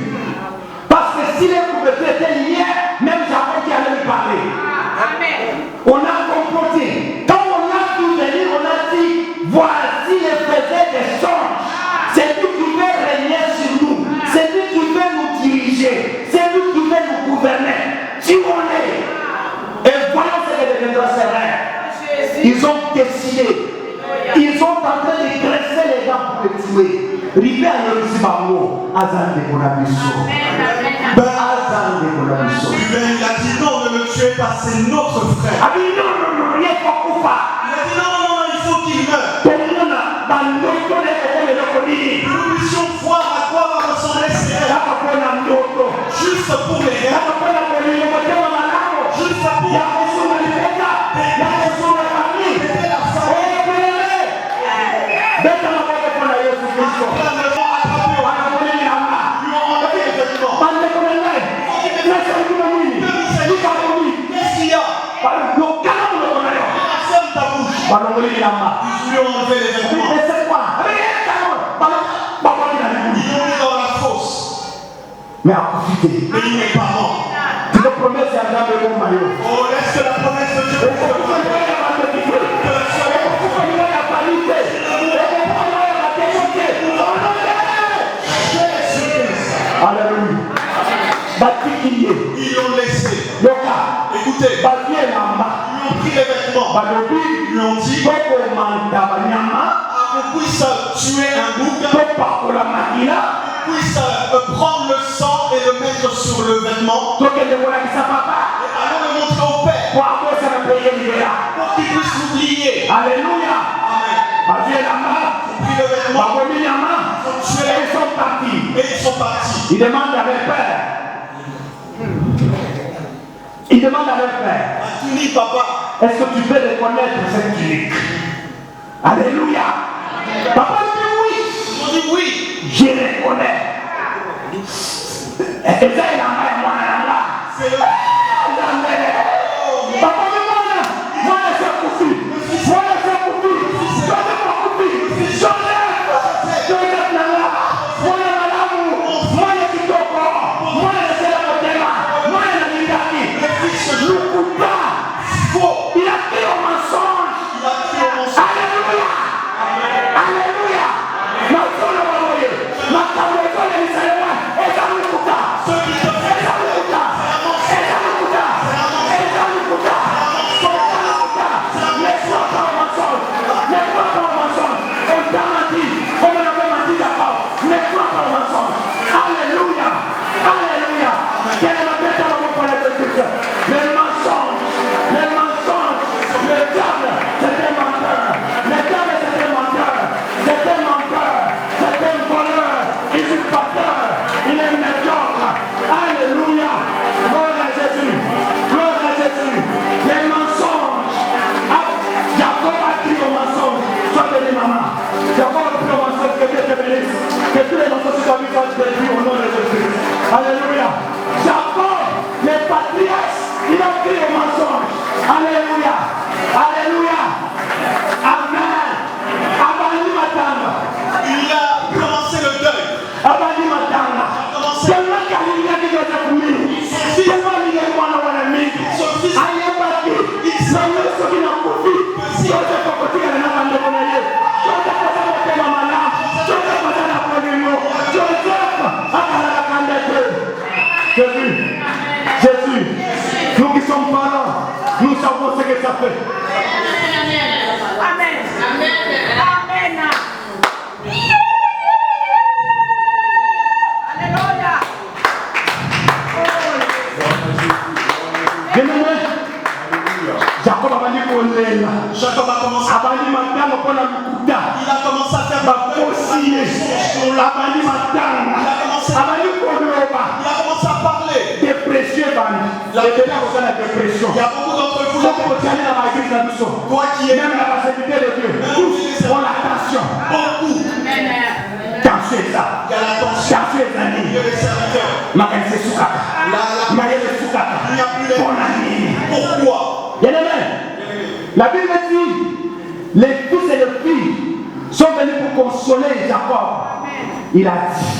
Parce que si les couvertures étaient liées, même Jacob qui allait lui parler. On a comploté. Quand on a vu venir, on a dit, voici les faiseurs des songes. C'est lui qui veut régner sur nous. C'est lui qui veut nous diriger. C'est lui qui veut nous gouverner. Si on est, et voyons ce que deviendra ces rêves. Ils ont décidé. Ils sont en train de graisser les gens pour les tuer. Rivé à Yorizibango, Azan de Bonabiso. Azan de Bonabiso. Il a dit non, ne le tuez pas, c'est notre frère. Ah oui, non, il est pas coupable. Il a dit non, il faut qu'il meure. Nous puissions voir à quoi va ressembler ces rêves. Juste pour les rêves. Juste pour Ils lui ont enlevé les vêtements. Mais c'est quoi? Ils l'ont mis dans la fosse. Mais à profiter. Mais il n'est pas mort. Tu te promets, c'est un grand bon maillot. Oh, laisse que la promesse de Dieu. Alléluia. Ils l'ont laissé. Écoutez, ils lui ont pris les vêtements. Ils lui ont dit qu'on puisse tuer un bouc, qu'on puisse prendre le sang et le mettre sur le vêtement. Et allons le montrer au Père pour qu'il puisse l'oublier. Alléluia. Amen. Ils ont pris le vêtement, ils ont tué et ils sont partis. Il demande à leur père. Il demande à leur père. Tunique, papa. Est-ce que tu peux reconnaître cette tunique? Alléluia. Papa dit oui. Ils ont dit oui. Je reconnais. Et ça, il a C'est le... Papa dit moi, c'est Koufi. Moi, c'est Koufi. Il a pris au mensonge. Alléluia. Alléluia. Alléluia. Jacob, les patriarches, il a pris au mensonge. Alléluia. Alléluia. Amen. Abani Matanga. Il a commencé le deuil. Abani Matanga. C'est moi qui a dit que je suis. C'est moi qui ai dit que je suis. Il son parent, nous savons ce que ça fait. Amen. Amen. Amen. Alléluia. Bien-aimé, Jacob a dit qu'on l'est là. Jacob a commencé. Il a commencé à faire il a commencé à parler. Dépression, il y a dépression. Il y a beaucoup d'entre vous toi qui es même la facilité de Dieu, tous ont la tension. beaucoup. Tension est ça. Il y a la tension. Tension est Il y a année. les serviteurs. Makanse Soukaka. Makanse Soukaka. Il n'y a plus les. Bonne année. Pourquoi? Bien-aimé, la Bible dit les fils et les filles sont venus pour consoler Jacob. Il a dit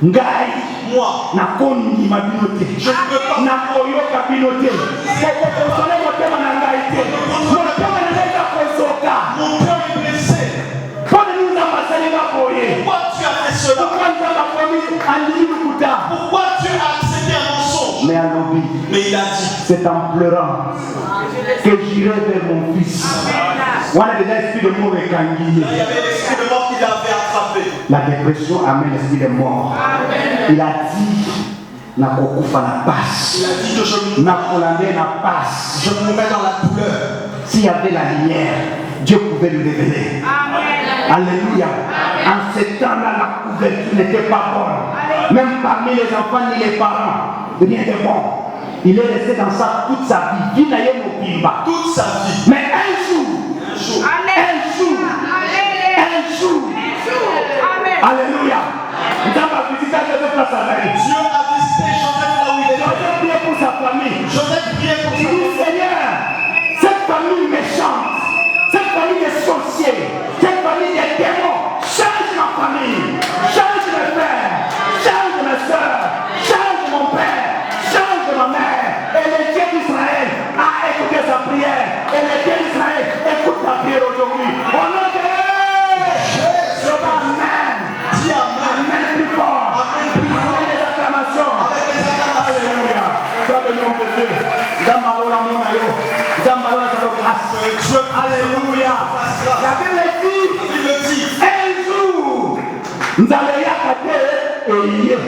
Ngai, moi, na kondi mabinote, je ne peux pas. na koyoka binote. C'est pour consoler mon thème en angaïté. Mon thème en angaïté kosoka. Mon cœur est blessé. Pourquoi nous avons passé la boye? Pourquoi tu as fait cela? Pourquoi nous avons promis un livre Kouta? Pourquoi tu as accepté un mensonge? Mais à l'obé, Mais il a dit, c'est en pleurant que j'irai vers mon fils. On a déjà l'esprit de mort et là, il y avait l'esprit de mort qui l'avait attrapé. la dépression amène l'esprit de mort. Il a dit na kokufa na passe. Il a dit que je Na kolande na passe. mourrais dans la douleur. S'il y avait la lumière, Dieu pouvait lui révéler. Alléluia. En ce temps-là, la couverture n'était pas bonne. Même parmi les enfants ni les parents, rien de bon. Il est resté dans ça toute sa vie. Il n'a rien au Pimba. Toute sa vie. Mais un jour, alléluia. Nous avons visité cette place à la Dieu a visité Joseph là où il était. Joseph priait pour sa famille. Joseph priait pour Il sa dit Seigneur, cette famille méchante, cette famille de sorciers, cette famille de démons, change ma famille, change mes frères, change mes soeurs, change mon père, change ma mère. Et le Dieu d'Israël a écouté sa prière. Et le Dieu d'Israël écoute ta prière aujourd'hui. Au nom de Jésus, amen. Dis Amen. Amen plus fort. Amen plus fort. Avec les acclamations. Avec les acclamations. Alléluia. Sois béni mon Dieu. Zambalola monayo. Zambalola sa grâce. Dieu, Alléluia. La Bible dit, il le dit. un jour, nous allons y accater et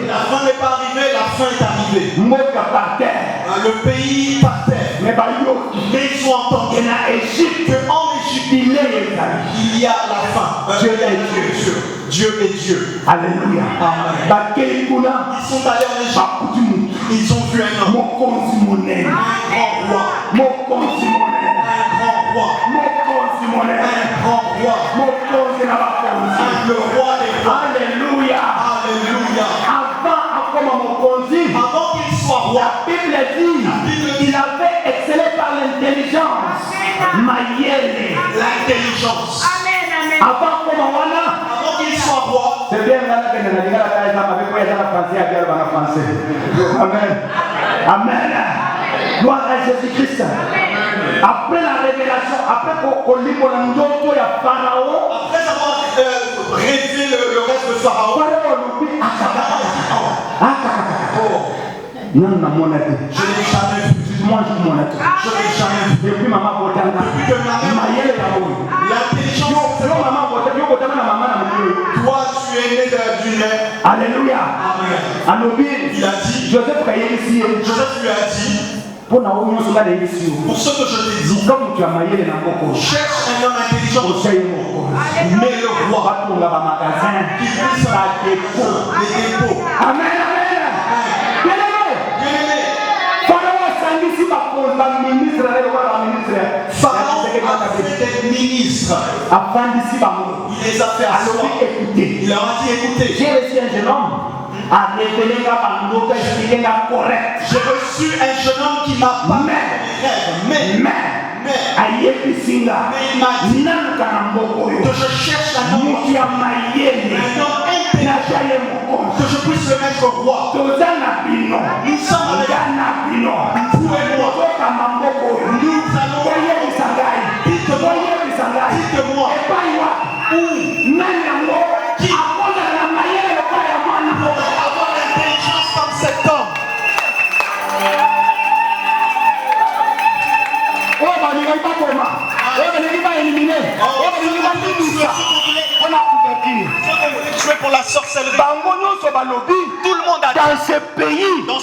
La fin n'est pas arrivée, la fin est arrivée. Moka par terre. Le pays par terre. Mais par yo, Mais ils ont entendu il y a Égypte. qu'en Égypte, Il est Israël. il y a la fin. Dieu est Dieu. Dieu est Dieu. Alléluia. Amen. Bakeli kuna. Ils sont allés en Égypte. Bakuti Ils ont vu un homme. mokonzi monene. Un grand roi. Mokonzi monene. Un grand roi. Mokonzi monene. Un grand roi. Mokonzi na bakonzi. Le roi des rois. Alléluia. Alléluia. Avant akoma mokonzi, Avant qu'il soit roi, la Bible dit il avait excellé par l'intelligence. Mayele. l'intelligence. Avant koma wana. Avant qu'il soit roi, C'est bien là que nous avons la caille avec quoi il y a la français à dire le français. Amen. Amen. Gloire à Jésus-Christ. Après la révélation, après qu'on lit pour l'andoto, il y a Pharaon. après avoir rêvé le reste de Pharaon, Pharaon lui dit non, non, mon ami. je n'ai jamais vu. Moi, je m'en ai. Je n'ai jamais vu. Depuis maman Botana. Depuis que ma mère- Mayele Yaboui. L'intelligence, Yo, maman Botana, yo Botana, na maman na mouille. toi tu es né d'une mère. Alléluia. Amen. Anobi. Il a dit, Joseph Kayeli ici. Joseph lui a dit, Pour na oyo soka na ici. pour ce que je t'ai dit, Comme tu as mayele na moko. cherche un homme intelligent, Osaye moko. mais le roi, Batunga ba magasin. qui puisse Ba dépôt. les dépôts. Amen, amen. Bien-aimé. Bien-aimé, Pharaon asangisi ba ministre na lelo ba ministre. Pharaon a fait des ministres. Afandisi bango. Il les a fait asseoir. Alors écoutez. Il leur a dit, écoutez, J'ai reçu un jeune homme à révéler la bande, expliquer la correcte. j'ai reçu un jeune homme qui m'a pas Mais- rêve, mais ayebi singa il m'a dit nanuka na mboko oyo que je cherche un homme, moto ya mayele un homme intelligent, naza ye mokonzi que je puisse le mettre roi. toza na bino Nous sommes avec nga na bino vous et moi. tokokamba mboko oyo Nous allons, toyebisa ngai toyebisa ngai dites-moi, epai wa nani yango akozala na mayele lokola ya mwana avoir l'intelligence comme cet homme. Pour la sorcellerie. Tout le monde a dit. Dans ce pays, on ne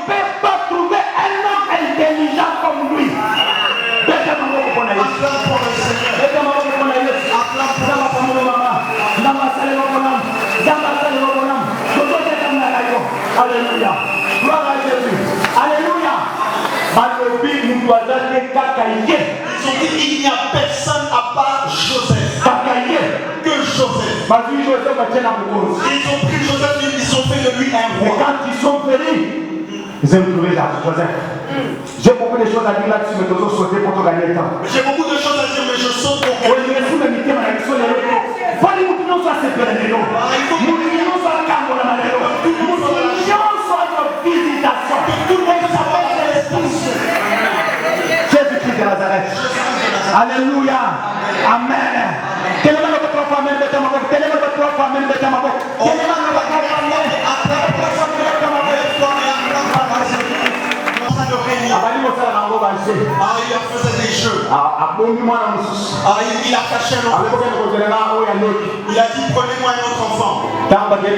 peut pas trouver un homme intelligent comme lui. Alléluia. Gloire à Jésus. Alléluia. Ils ont dit il n'y a personne à part Joseph. Que Joseph. Ils ont pris Joseph, ils ont fait de lui un roi. Et quand ils sont venus, ils ont trouvé Joseph. J'ai beaucoup de choses à dire là-dessus, mais je vais sauter pour te gagner le temps. J'ai beaucoup de choses à dire, mais je saute pour gagner le temps. Jésus-Christ de Nazareth. Alléluia. Amen. Il faisait des jeux. Il a caché un enfant. Il a dit prenez-moi un autre enfant. Lorsqu'ils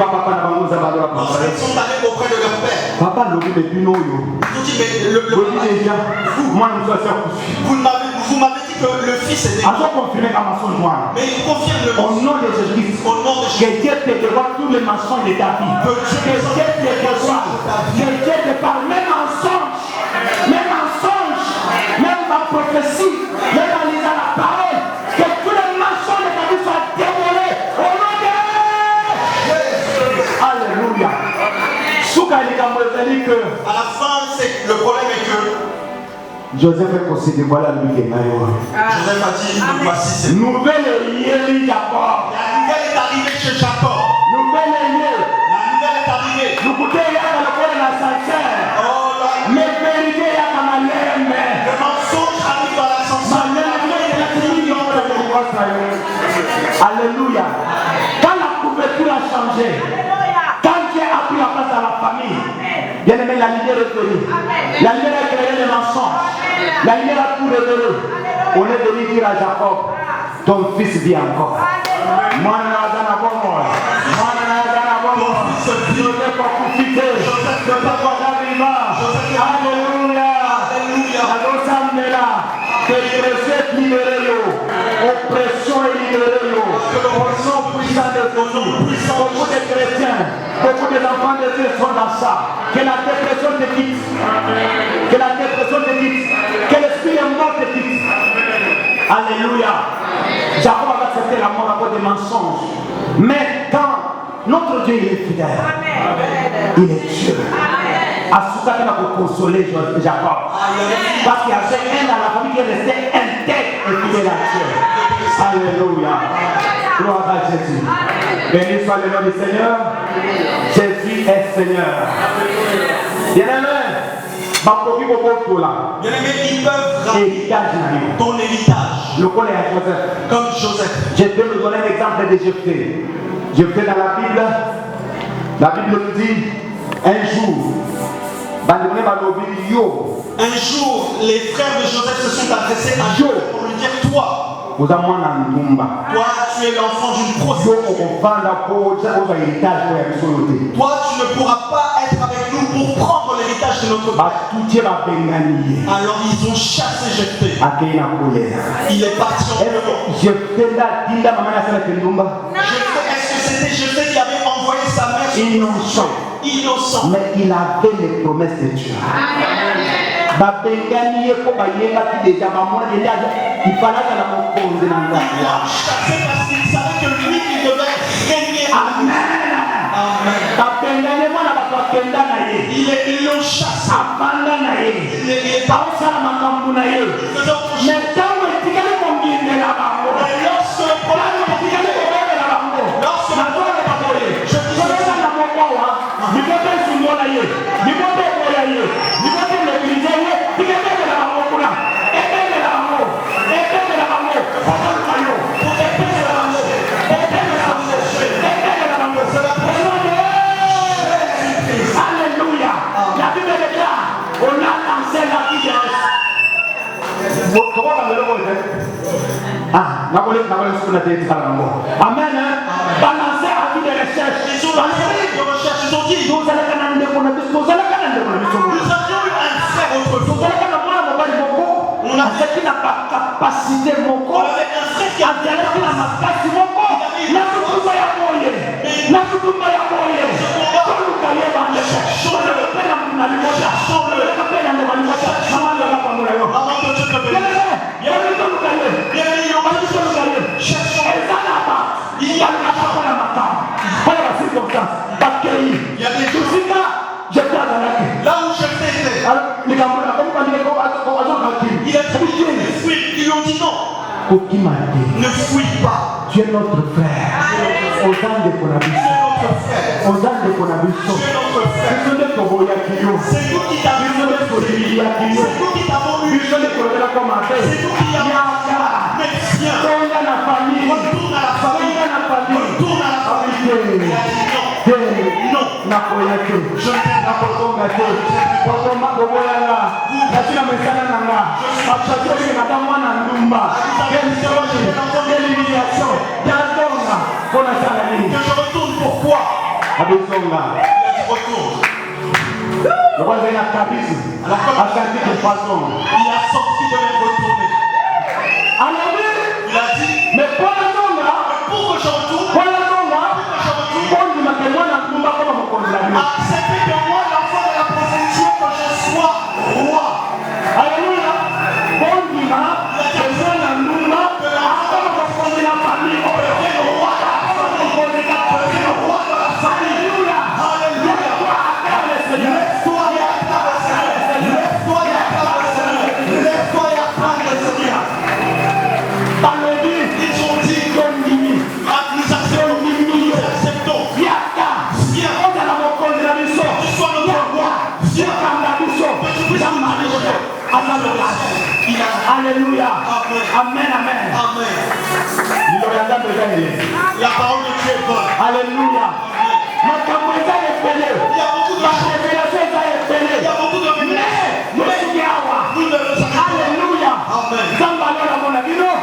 sont allés auprès de leur père, Papa, ils ont dit mais vous m'avez dit que le fils était mort. Mais il confirme le au nom de Jésus-Christ. Que Dieu te dévoile tous les mensonges de ta vie. Que Dieu te dévoile. Que Dieu te parle même mensonge. Même mensonge. Même ma prophétie. Même en lisant la parole. Que tous les mensonges de ta vie soient dévoilés. Au nom de Jésus. Alléluia. À la fin, le problème est que Joseph est possédé, voilà lui qui est meilleur. Joseph a dit, voici c'est nouvelle est Jacob. La nouvelle est arrivée chez Jacob. Nouvelle est La nouvelle est arrivée. nous coûtons l'ascenseur. Oh, mais vérité y a comme le mensonge arrive dans l'ascenseur. Alléluia. Quand la couverture a changé, quand Dieu a pris la place à la famille, bien aimé, la lumière est venue. La lumière a créé les mensonges. La lumière a tout révélé. On est venu dire à Jacob, ton fils vit encore. Moi, je ne pas moi. Moi, je ne pas moi. Je ne vais pas profiter. Je ne vais pas arriver. Alléluia. Alléluia. Que libéré. Oppression est libérée. Au nom puissant de Jésus. Beaucoup de chrétiens, beaucoup d'enfants de Dieu sont dans ça. Que la dépression te quitte. Que la dépression te quitte. Que l'esprit est mort te quitte. Alléluia. Jacob a accepté la mort à cause des mensonges. Mais quand notre Dieu est fidèle, il est Dieu. Asuka qui va consoler Jacob. Parce qu'il y avait un dans la famille qui est resté intègre et fidèle à Dieu. Alléluia. Gloire à Jésus. Béni soit le nom du Seigneur. Jésus est Seigneur. Bien-aimé, ils peuvent rater ton héritage. Comme Joseph. Je peux nous donner un exemple de Jephthé. Jephthé dans la Bible nous dit un jour, les frères de Joseph se sont adressés à Job pour lui dire toi, tu es l'enfant d'une prostituée. Toi, tu ne pourras pas être avec nous pour prendre l'héritage de notre père. Alors ils ont chassé Jephthé. Il est parti en pleurant. Est-ce que c'était Jephthé qui avait envoyé sa mère? Innocent. Mais il avait les promesses de Dieu. Il fallait que chassé parce qu'il savait que lui, il devait régner. Ils l'ont chassé. Il est parti. Mais lorsque le problème Alléluia. La Bible déclare, on a lancé la vie de Amen. Balancer à vie de recherche. Ils ont lancé de recherche. Ils ont dit, nous avions eu un frère autrefois. On a fait la capacité mon corps. On avait un frère qui a dit, là où je t'étais, il a trouvé des fruits. Ils lui ont dit non. Ne fouille pas. Tu es notre frère. Aux âmes de Konabiso. Aux âmes de Konabiso. Tu es notre frère. C'est nous qui t'avons eu. C'est nous qui t'avons eu. C'est nous qui avons mais viens. Retourne à la famille. Retourne à la famille. Retourne à la famille. Non. Je t'aime. Que je retourne pourquoi? Il a dit retourne. Il a sorti de les retourner. Il a dit, mais pour que je retourne, acceptez de moi la foi de la possession que je sois roi. Alléluia. Alléluia. Amen, amen. La parole de Dieu est bonne. Alléluia. Il y a beaucoup de révélations. Nous ne le savons pas. Alléluia. Amen.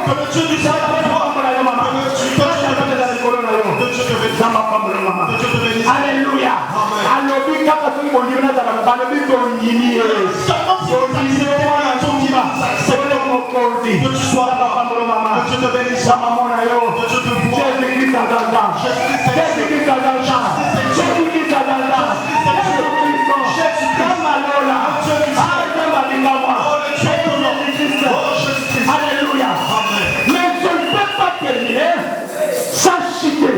Que le Dieu du ciel Alléluia. que tu sois là, que Dieu te bénisse, que Dieu te voie. Jésus-Christ a dans l'âme. Jésus-Christ a dans l'âme. Jésus-Christ a dans l'âme. Alléluia. Mais je ne peux pas terminer sans citer.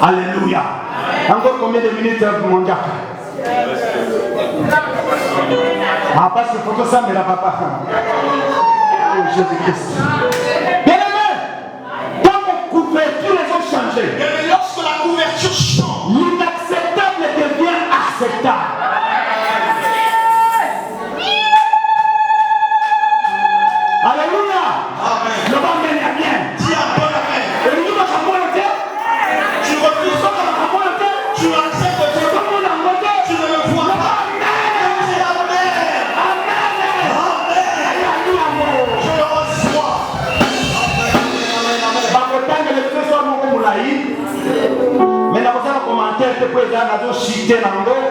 Alléluia. Encore combien de minutes mon gars? Ah, parce qu'il faut que ça me la papa. Oh, Jésus-Christ. Bien-aimé, quand vos couvertures ont changé, Et lorsque la couverture change, l'inacceptable devient acceptable. Alléluia. Amen. Le bon bien. Dis un bon amen. Et nous, nous sommes bons, Tu refuses, tu acceptes Dieu, tu ne le vois pas. Dis amen. Je le reçois. Mais la personne commentaire que peut être cité dans l'eau.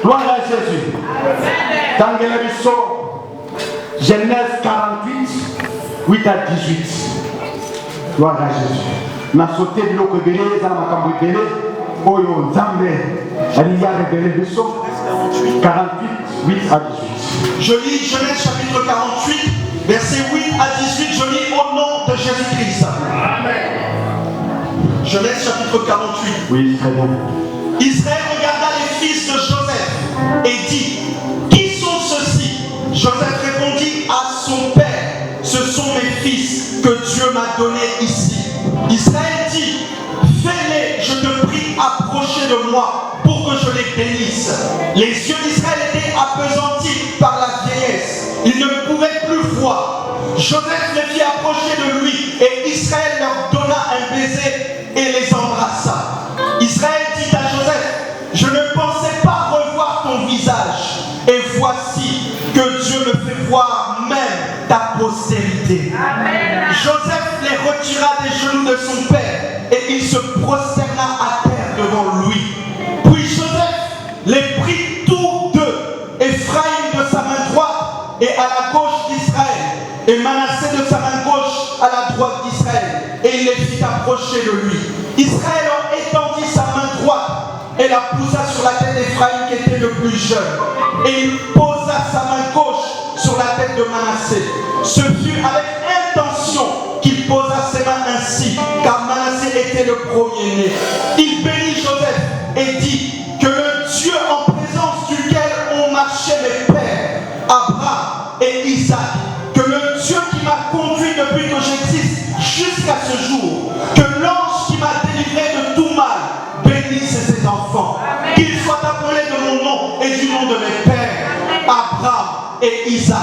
Gloire à Jésus. Dans le Genèse 48, 8 à 18. Gloire à Jésus. Na sauté de l'eau que belé, dans ma cambre belé, Oyo Nzambe, Aliyah révélé le saut. 48, 8 à 18. Je lis Genèse chapitre 48, verset 8 à 18. Je lis au nom de Jésus-Christ. Amen. Genèse chapitre 48. Oui, très bien. Israël regarda les fils de Joseph et dit: Qui sont ceux-ci? Joseph répondit à son père: Ce sont mes fils que Dieu m'a donnés ici. Israël dit: Fais-les, je te prie, approcher de moi pour que je les bénisse. Les yeux d'Israël étaient appesantis par la vieillesse. Ils ne pouvaient plus voir. Joseph les fit approcher de lui et Israël leur donna un baiser et les embrassa. Israël dit à Joseph: Je ne pensais pas revoir ton visage, et voici, que Dieu me fait voir même ta postérité. Amen. Joseph les retira des genoux de son père et il se prosterna à terre devant lui. Puis Joseph les prit tous deux, Ephraïm de sa main droite et à la gauche d'Israël, et Manassé de sa main gauche à la droite d'Israël, et il les fit approcher de lui. Israël étendit sa main droite et la poussa sur la tête d'Ephraïm qui était le plus jeune, et il posa sa main gauche sur la tête de Manassé. Ce fut avec intention qu'il posa ses mains ainsi, car Manassé était le premier-né. Il bénit Joseph et dit que le Dieu en présence duquel ont marché mes pères, Abraham et Isaac, que le Dieu qui m'a conduit depuis que j'existe jusqu'à ce jour, que l'ange qui m'a délivré de tout mal bénisse ses enfants, qu'ils soient appelés de mon nom et du nom de mes pères, Abraham et Isaac,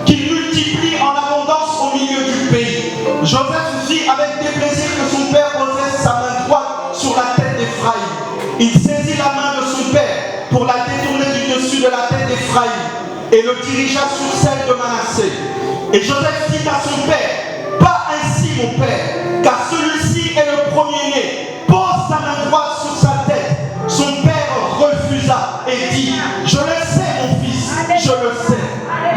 qu'il multiplie en abondance au milieu du pays. Joseph fit avec déplaisir que son père posait sa main droite sur la tête d'Ephraïm. Il saisit la main de son père pour la détourner du dessus de la tête d'Ephraïm et le dirigea sur celle de Manassé. Et Joseph dit à son père, pas ainsi mon père, car celui-ci est le premier-né. Pose sa main droite sur sa tête. Son père refusa et dit, je le sais mon fils, je le sais.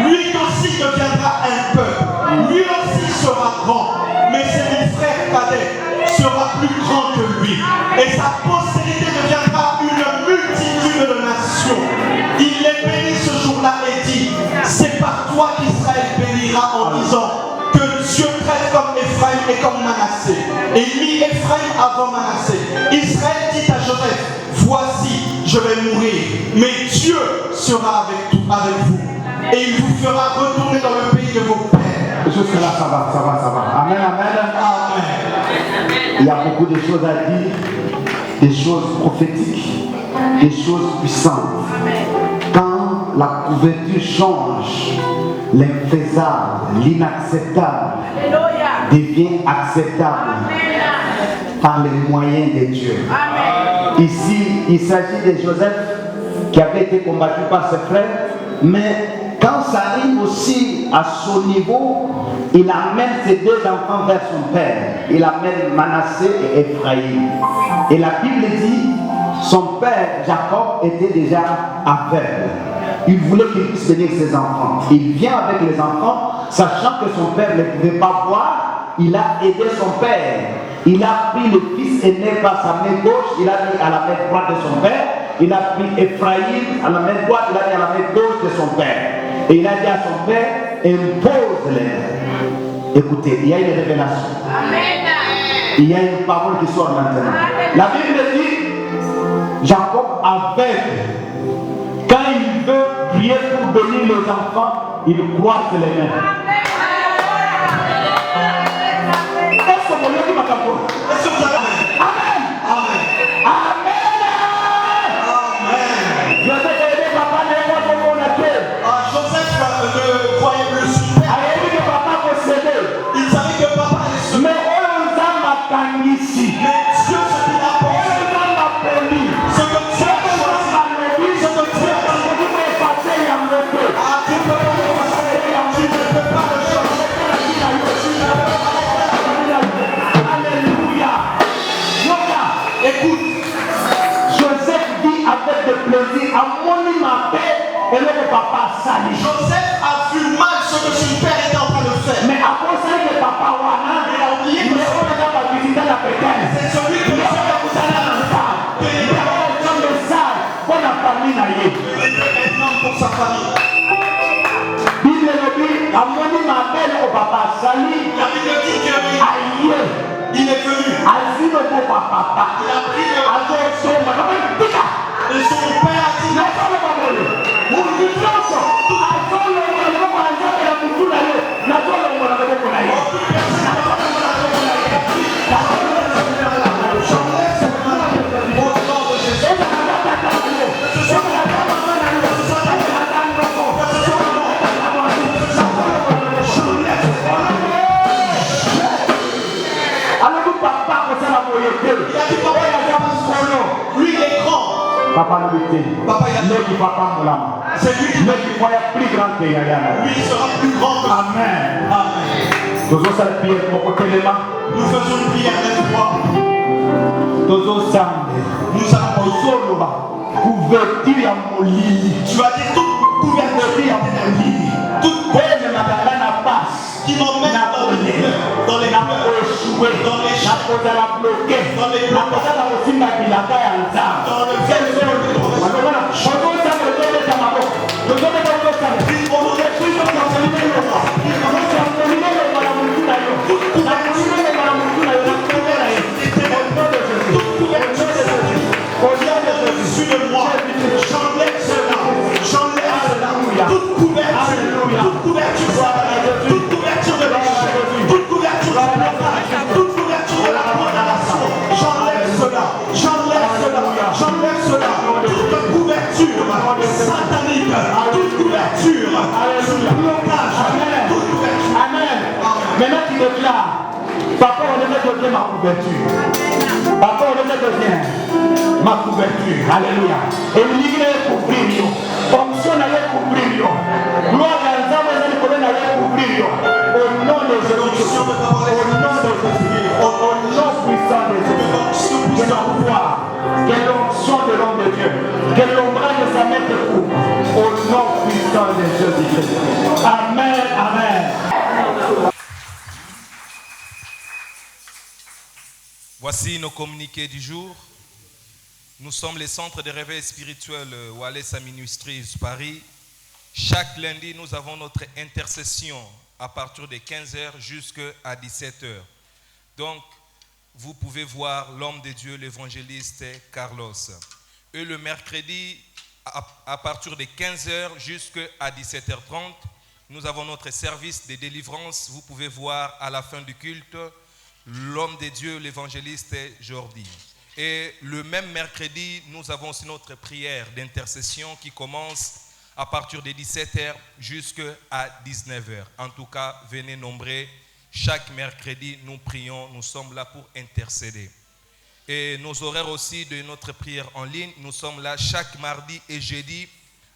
Lui aussi deviendra un peuple, lui aussi sera grand, mais c'est mon frère cadet, sera plus grand que lui. Et sa postérité deviendra une multitude de nations. Il les bénit ce jour-là et dit, c'est par toi qu'Israël bénira en disant que Dieu traite comme Ephraïm et comme Manassé. Et il mit Ephraïm avant Manassé. Israël dit à Joseph, voici, je vais mourir, mais Dieu sera avec vous. Et il vous fera retourner dans le pays de vos pères. Jusque-là, ça va. Amen, amen. Amen. Il y a beaucoup de choses à dire, des choses prophétiques, des choses puissantes. Quand la couverture change, l'infaisable, l'inacceptable devient acceptable par les moyens de Dieu. Ici, il s'agit de Joseph qui avait été combattu par ses frères, mais quand ça arrive aussi à son niveau, il amène ses deux enfants vers son père. Il amène Manassé et Ephraïm. Et la Bible dit, son père Jacob était déjà aveugle. Il voulait qu'il puisse bénir ses enfants. Il vient avec les enfants, sachant que son père ne pouvait pas voir. Il a aidé son père. Il a pris le fils aîné par sa main gauche, il a mis à la main droite de son père. Il a pris Ephraïm à la main droite, il a mis à la main gauche de son père. Et il a dit à son père, impose-les mains. Écoutez, il y a une révélation. Amen. Il y a une parole qui sort maintenant. La Bible dit, Jacob aveugle. Quand il veut prier pour bénir les enfants, il croise les mains. Est-ce que vous voulez dire ma parole? Est-ce que vous avez Amen. Amen. Amen. Je sais que papa n'est pas comme on a fait. Joseph ne croyait plus son père. Aïe, que papa possédait. Il savait que papa allait se Mais on a ici. Mais Dieu se dit à On a béni. ce que Dieu a choisi. Ce que Dieu a choisi. Tu ne peux pas le passer. Tu ne peux pas le changer. Alléluia. Écoute, Joseph dit avec de plaisir, à mon ma paix, et le papa sali. Joseph a vu mal ce que son père était en train de faire. Mais à cause que papa wana, Il a oublié que mais on n'a pas visité la pétale. c'est celui que Dieu a vous allé dans le phare. Que il était un homme pour sa famille. Bible dit, à mon ma paix, le papa sali. La Bible dit que Aïe. il est venu. Asile le papa. Il a pris le... Et son père a dit, Papa nous dit, Papa, il a dit, papa moulama. C'est lui qui mais il voit plus grand que Yaya. Lui sera plus grand que Amen. Amen. Nous faisons cette prière pour côté les mains. Nous faisons une prière même fois. Nous allons couverture à Molili. Tu vas dire toute couverture à Molili. Toute peine n'a pas qui m'emmène dans les pleurs, dans les échoué, dans les n'a pas la bloqué, dans les n'a pas la aussi la bilaka ya nzambe. dans le ciel. Maintenant tu déclares, papa on aimerait devenir ma couverture. Papa on aimerait devenir ma couverture. Alléluia. Et l'Église est couvrir. Fonction allait couvrir. Gloire à l'ensemble des collègues allait couvrir. Au nom de Jésus. Au nom de Jésus. Au nom puissant de Jésus. Que l'envoi, que l'onction de l'homme de Dieu, que l'ombrage de sa main te couvre. Au nom puissant de Jésus. Amen. Amen. Voici nos communiqués du jour. Nous sommes les centres de réveil spirituel Wallace Ministries Paris. Chaque lundi, nous avons notre intercession à partir de 15h jusqu'à 17h. Donc, vous pouvez voir l'homme de Dieu, l'évangéliste Carlos. Et le mercredi, à partir de 15h jusqu'à 17h30, nous avons notre service de délivrance. Vous pouvez voir à la fin du culte l'homme de Dieu, l'évangéliste Jordi. Et le même mercredi, nous avons aussi notre prière d'intercession qui commence à partir de 17h jusqu'à 19h. En tout cas, venez nombreux. Chaque mercredi, nous prions, nous sommes là pour intercéder. Et nos horaires aussi de notre prière en ligne, nous sommes là chaque mardi et jeudi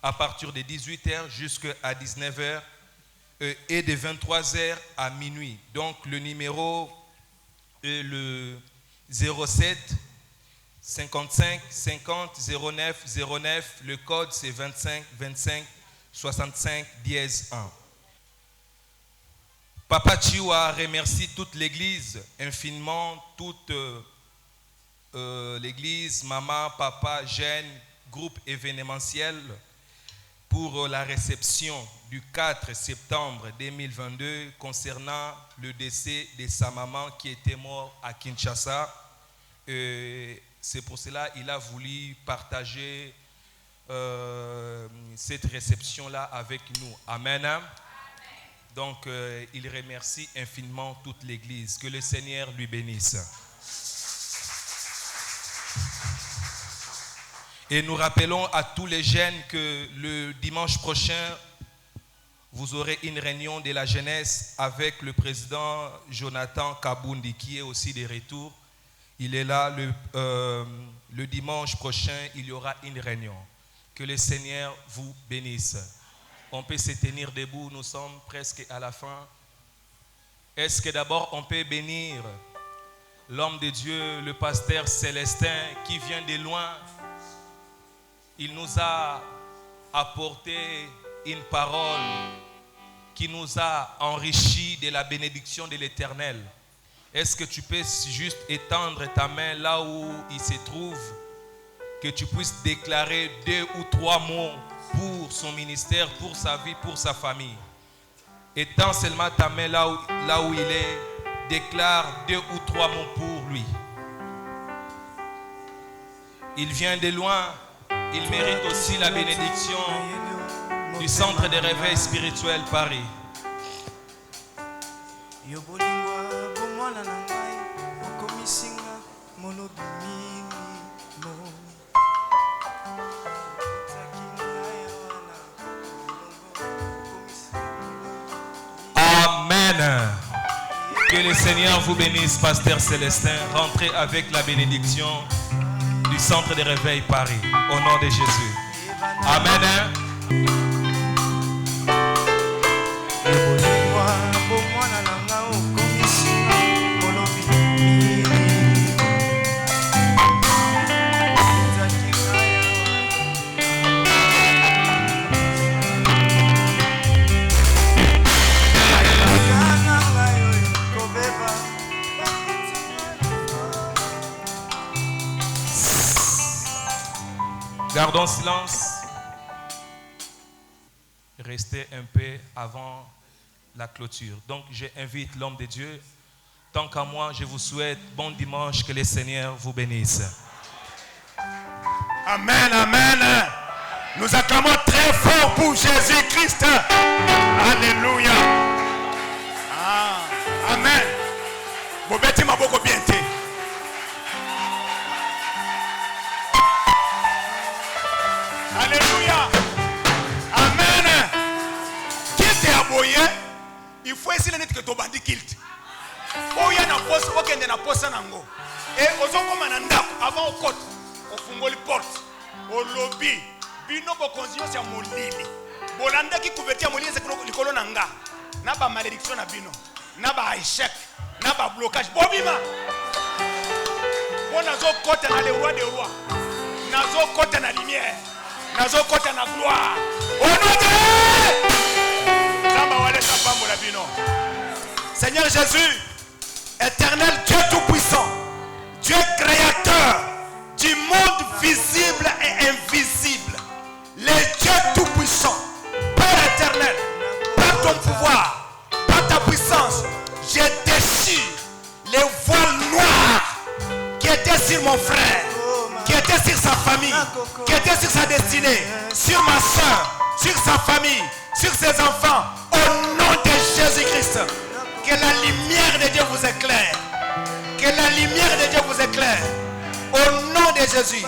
à partir de 18h jusqu'à 19h et de 23h à minuit. Donc le numéro est le 07 55 50 09 09. Le code c'est 25 25 65 10 1. Papa Chiwa remercie toute l'église, infiniment, toute l'église, maman, papa, jeunes, groupe événementiel pour la réception du 4 septembre 2022 concernant le décès de sa maman qui était morte à Kinshasa. C'est pour cela qu'il a voulu partager cette réception-là avec nous. Amen. Donc, il remercie infiniment toute l'Église. Que le Seigneur lui bénisse. Et nous rappelons à tous les jeunes que le dimanche prochain, vous aurez une réunion de la jeunesse avec le président Jonathan Kabundi qui est aussi de retour. Il est là le dimanche prochain, il y aura une réunion. Que le Seigneur vous bénisse. On peut se tenir debout, nous sommes presque à la fin. Est-ce que d'abord on peut bénir l'homme de Dieu, le pasteur Célestin qui vient de loin? Il nous a apporté une parole qui nous a enrichis de la bénédiction de l'Éternel. Est-ce que tu peux juste étendre ta main là où il se trouve, que tu puisses déclarer 2 ou 3 mots pour son ministère, pour sa vie, pour sa famille? Étends seulement ta main là où il est, déclare 2 ou 3 mots pour lui. Il vient de loin. Il mérite aussi la bénédiction du centre de réveil spirituel Paris. Amen. Que le Seigneur vous bénisse, pasteur Célestin. Rentrez avec la bénédiction du centre de réveil Paris. Au nom de Jésus. Amen. Gardons silence. Restez un peu avant la clôture. Donc, j'invite l'homme de Dieu. Tant qu'à moi, je vous souhaite bon dimanche, que le Seigneur vous bénisse. Amen, amen. Nous acclamons très fort pour Jésus-Christ. Alléluia. Ah, amen. Bobeti maboko biente. Alléluia. Amen. Qui était aboyé? Il faut essayer de que tu bandi kilt. Oya na poste, okende na poste nango. Et ozokoma na ndako avant okota, ofungoli porte, au lobby, bino bokonzio sia molili. Bolanda ki couverture molili c'est likolo nanga. Na ba malédiction na bino, na ba échec, na ba blocage. Bobima. On azokota na le roi des rois. Nazokota na lumière. Nazokota na gloire. Au nom de Zamba wale sapambo la bino. Seigneur Jésus, éternel Dieu tout-puissant, Dieu créateur du monde visible et invisible, le Dieu tout-puissant, Père éternel, par ton pouvoir, par ta puissance, je déchire les voiles noirs qui étaient sur mon frère, qui étaient sur sa famille, qui étaient sur sa destinée, sur ma soeur, sur sa famille, sur ses enfants, au nom de Jésus-Christ. Que la lumière de Dieu vous éclaire. Que la lumière de Dieu vous éclaire. Au nom de Jésus.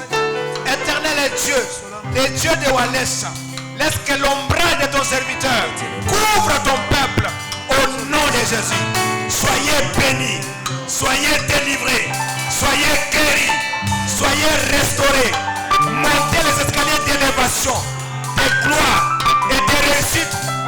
Éternel est Dieu. Le Dieu de Walesa. Laisse que l'ombrage de ton serviteur couvre ton peuple. Au nom de Jésus. Soyez bénis. Soyez délivrés. Soyez guéris. Soyez restaurés. Montez les escaliers d'élévation, de gloire,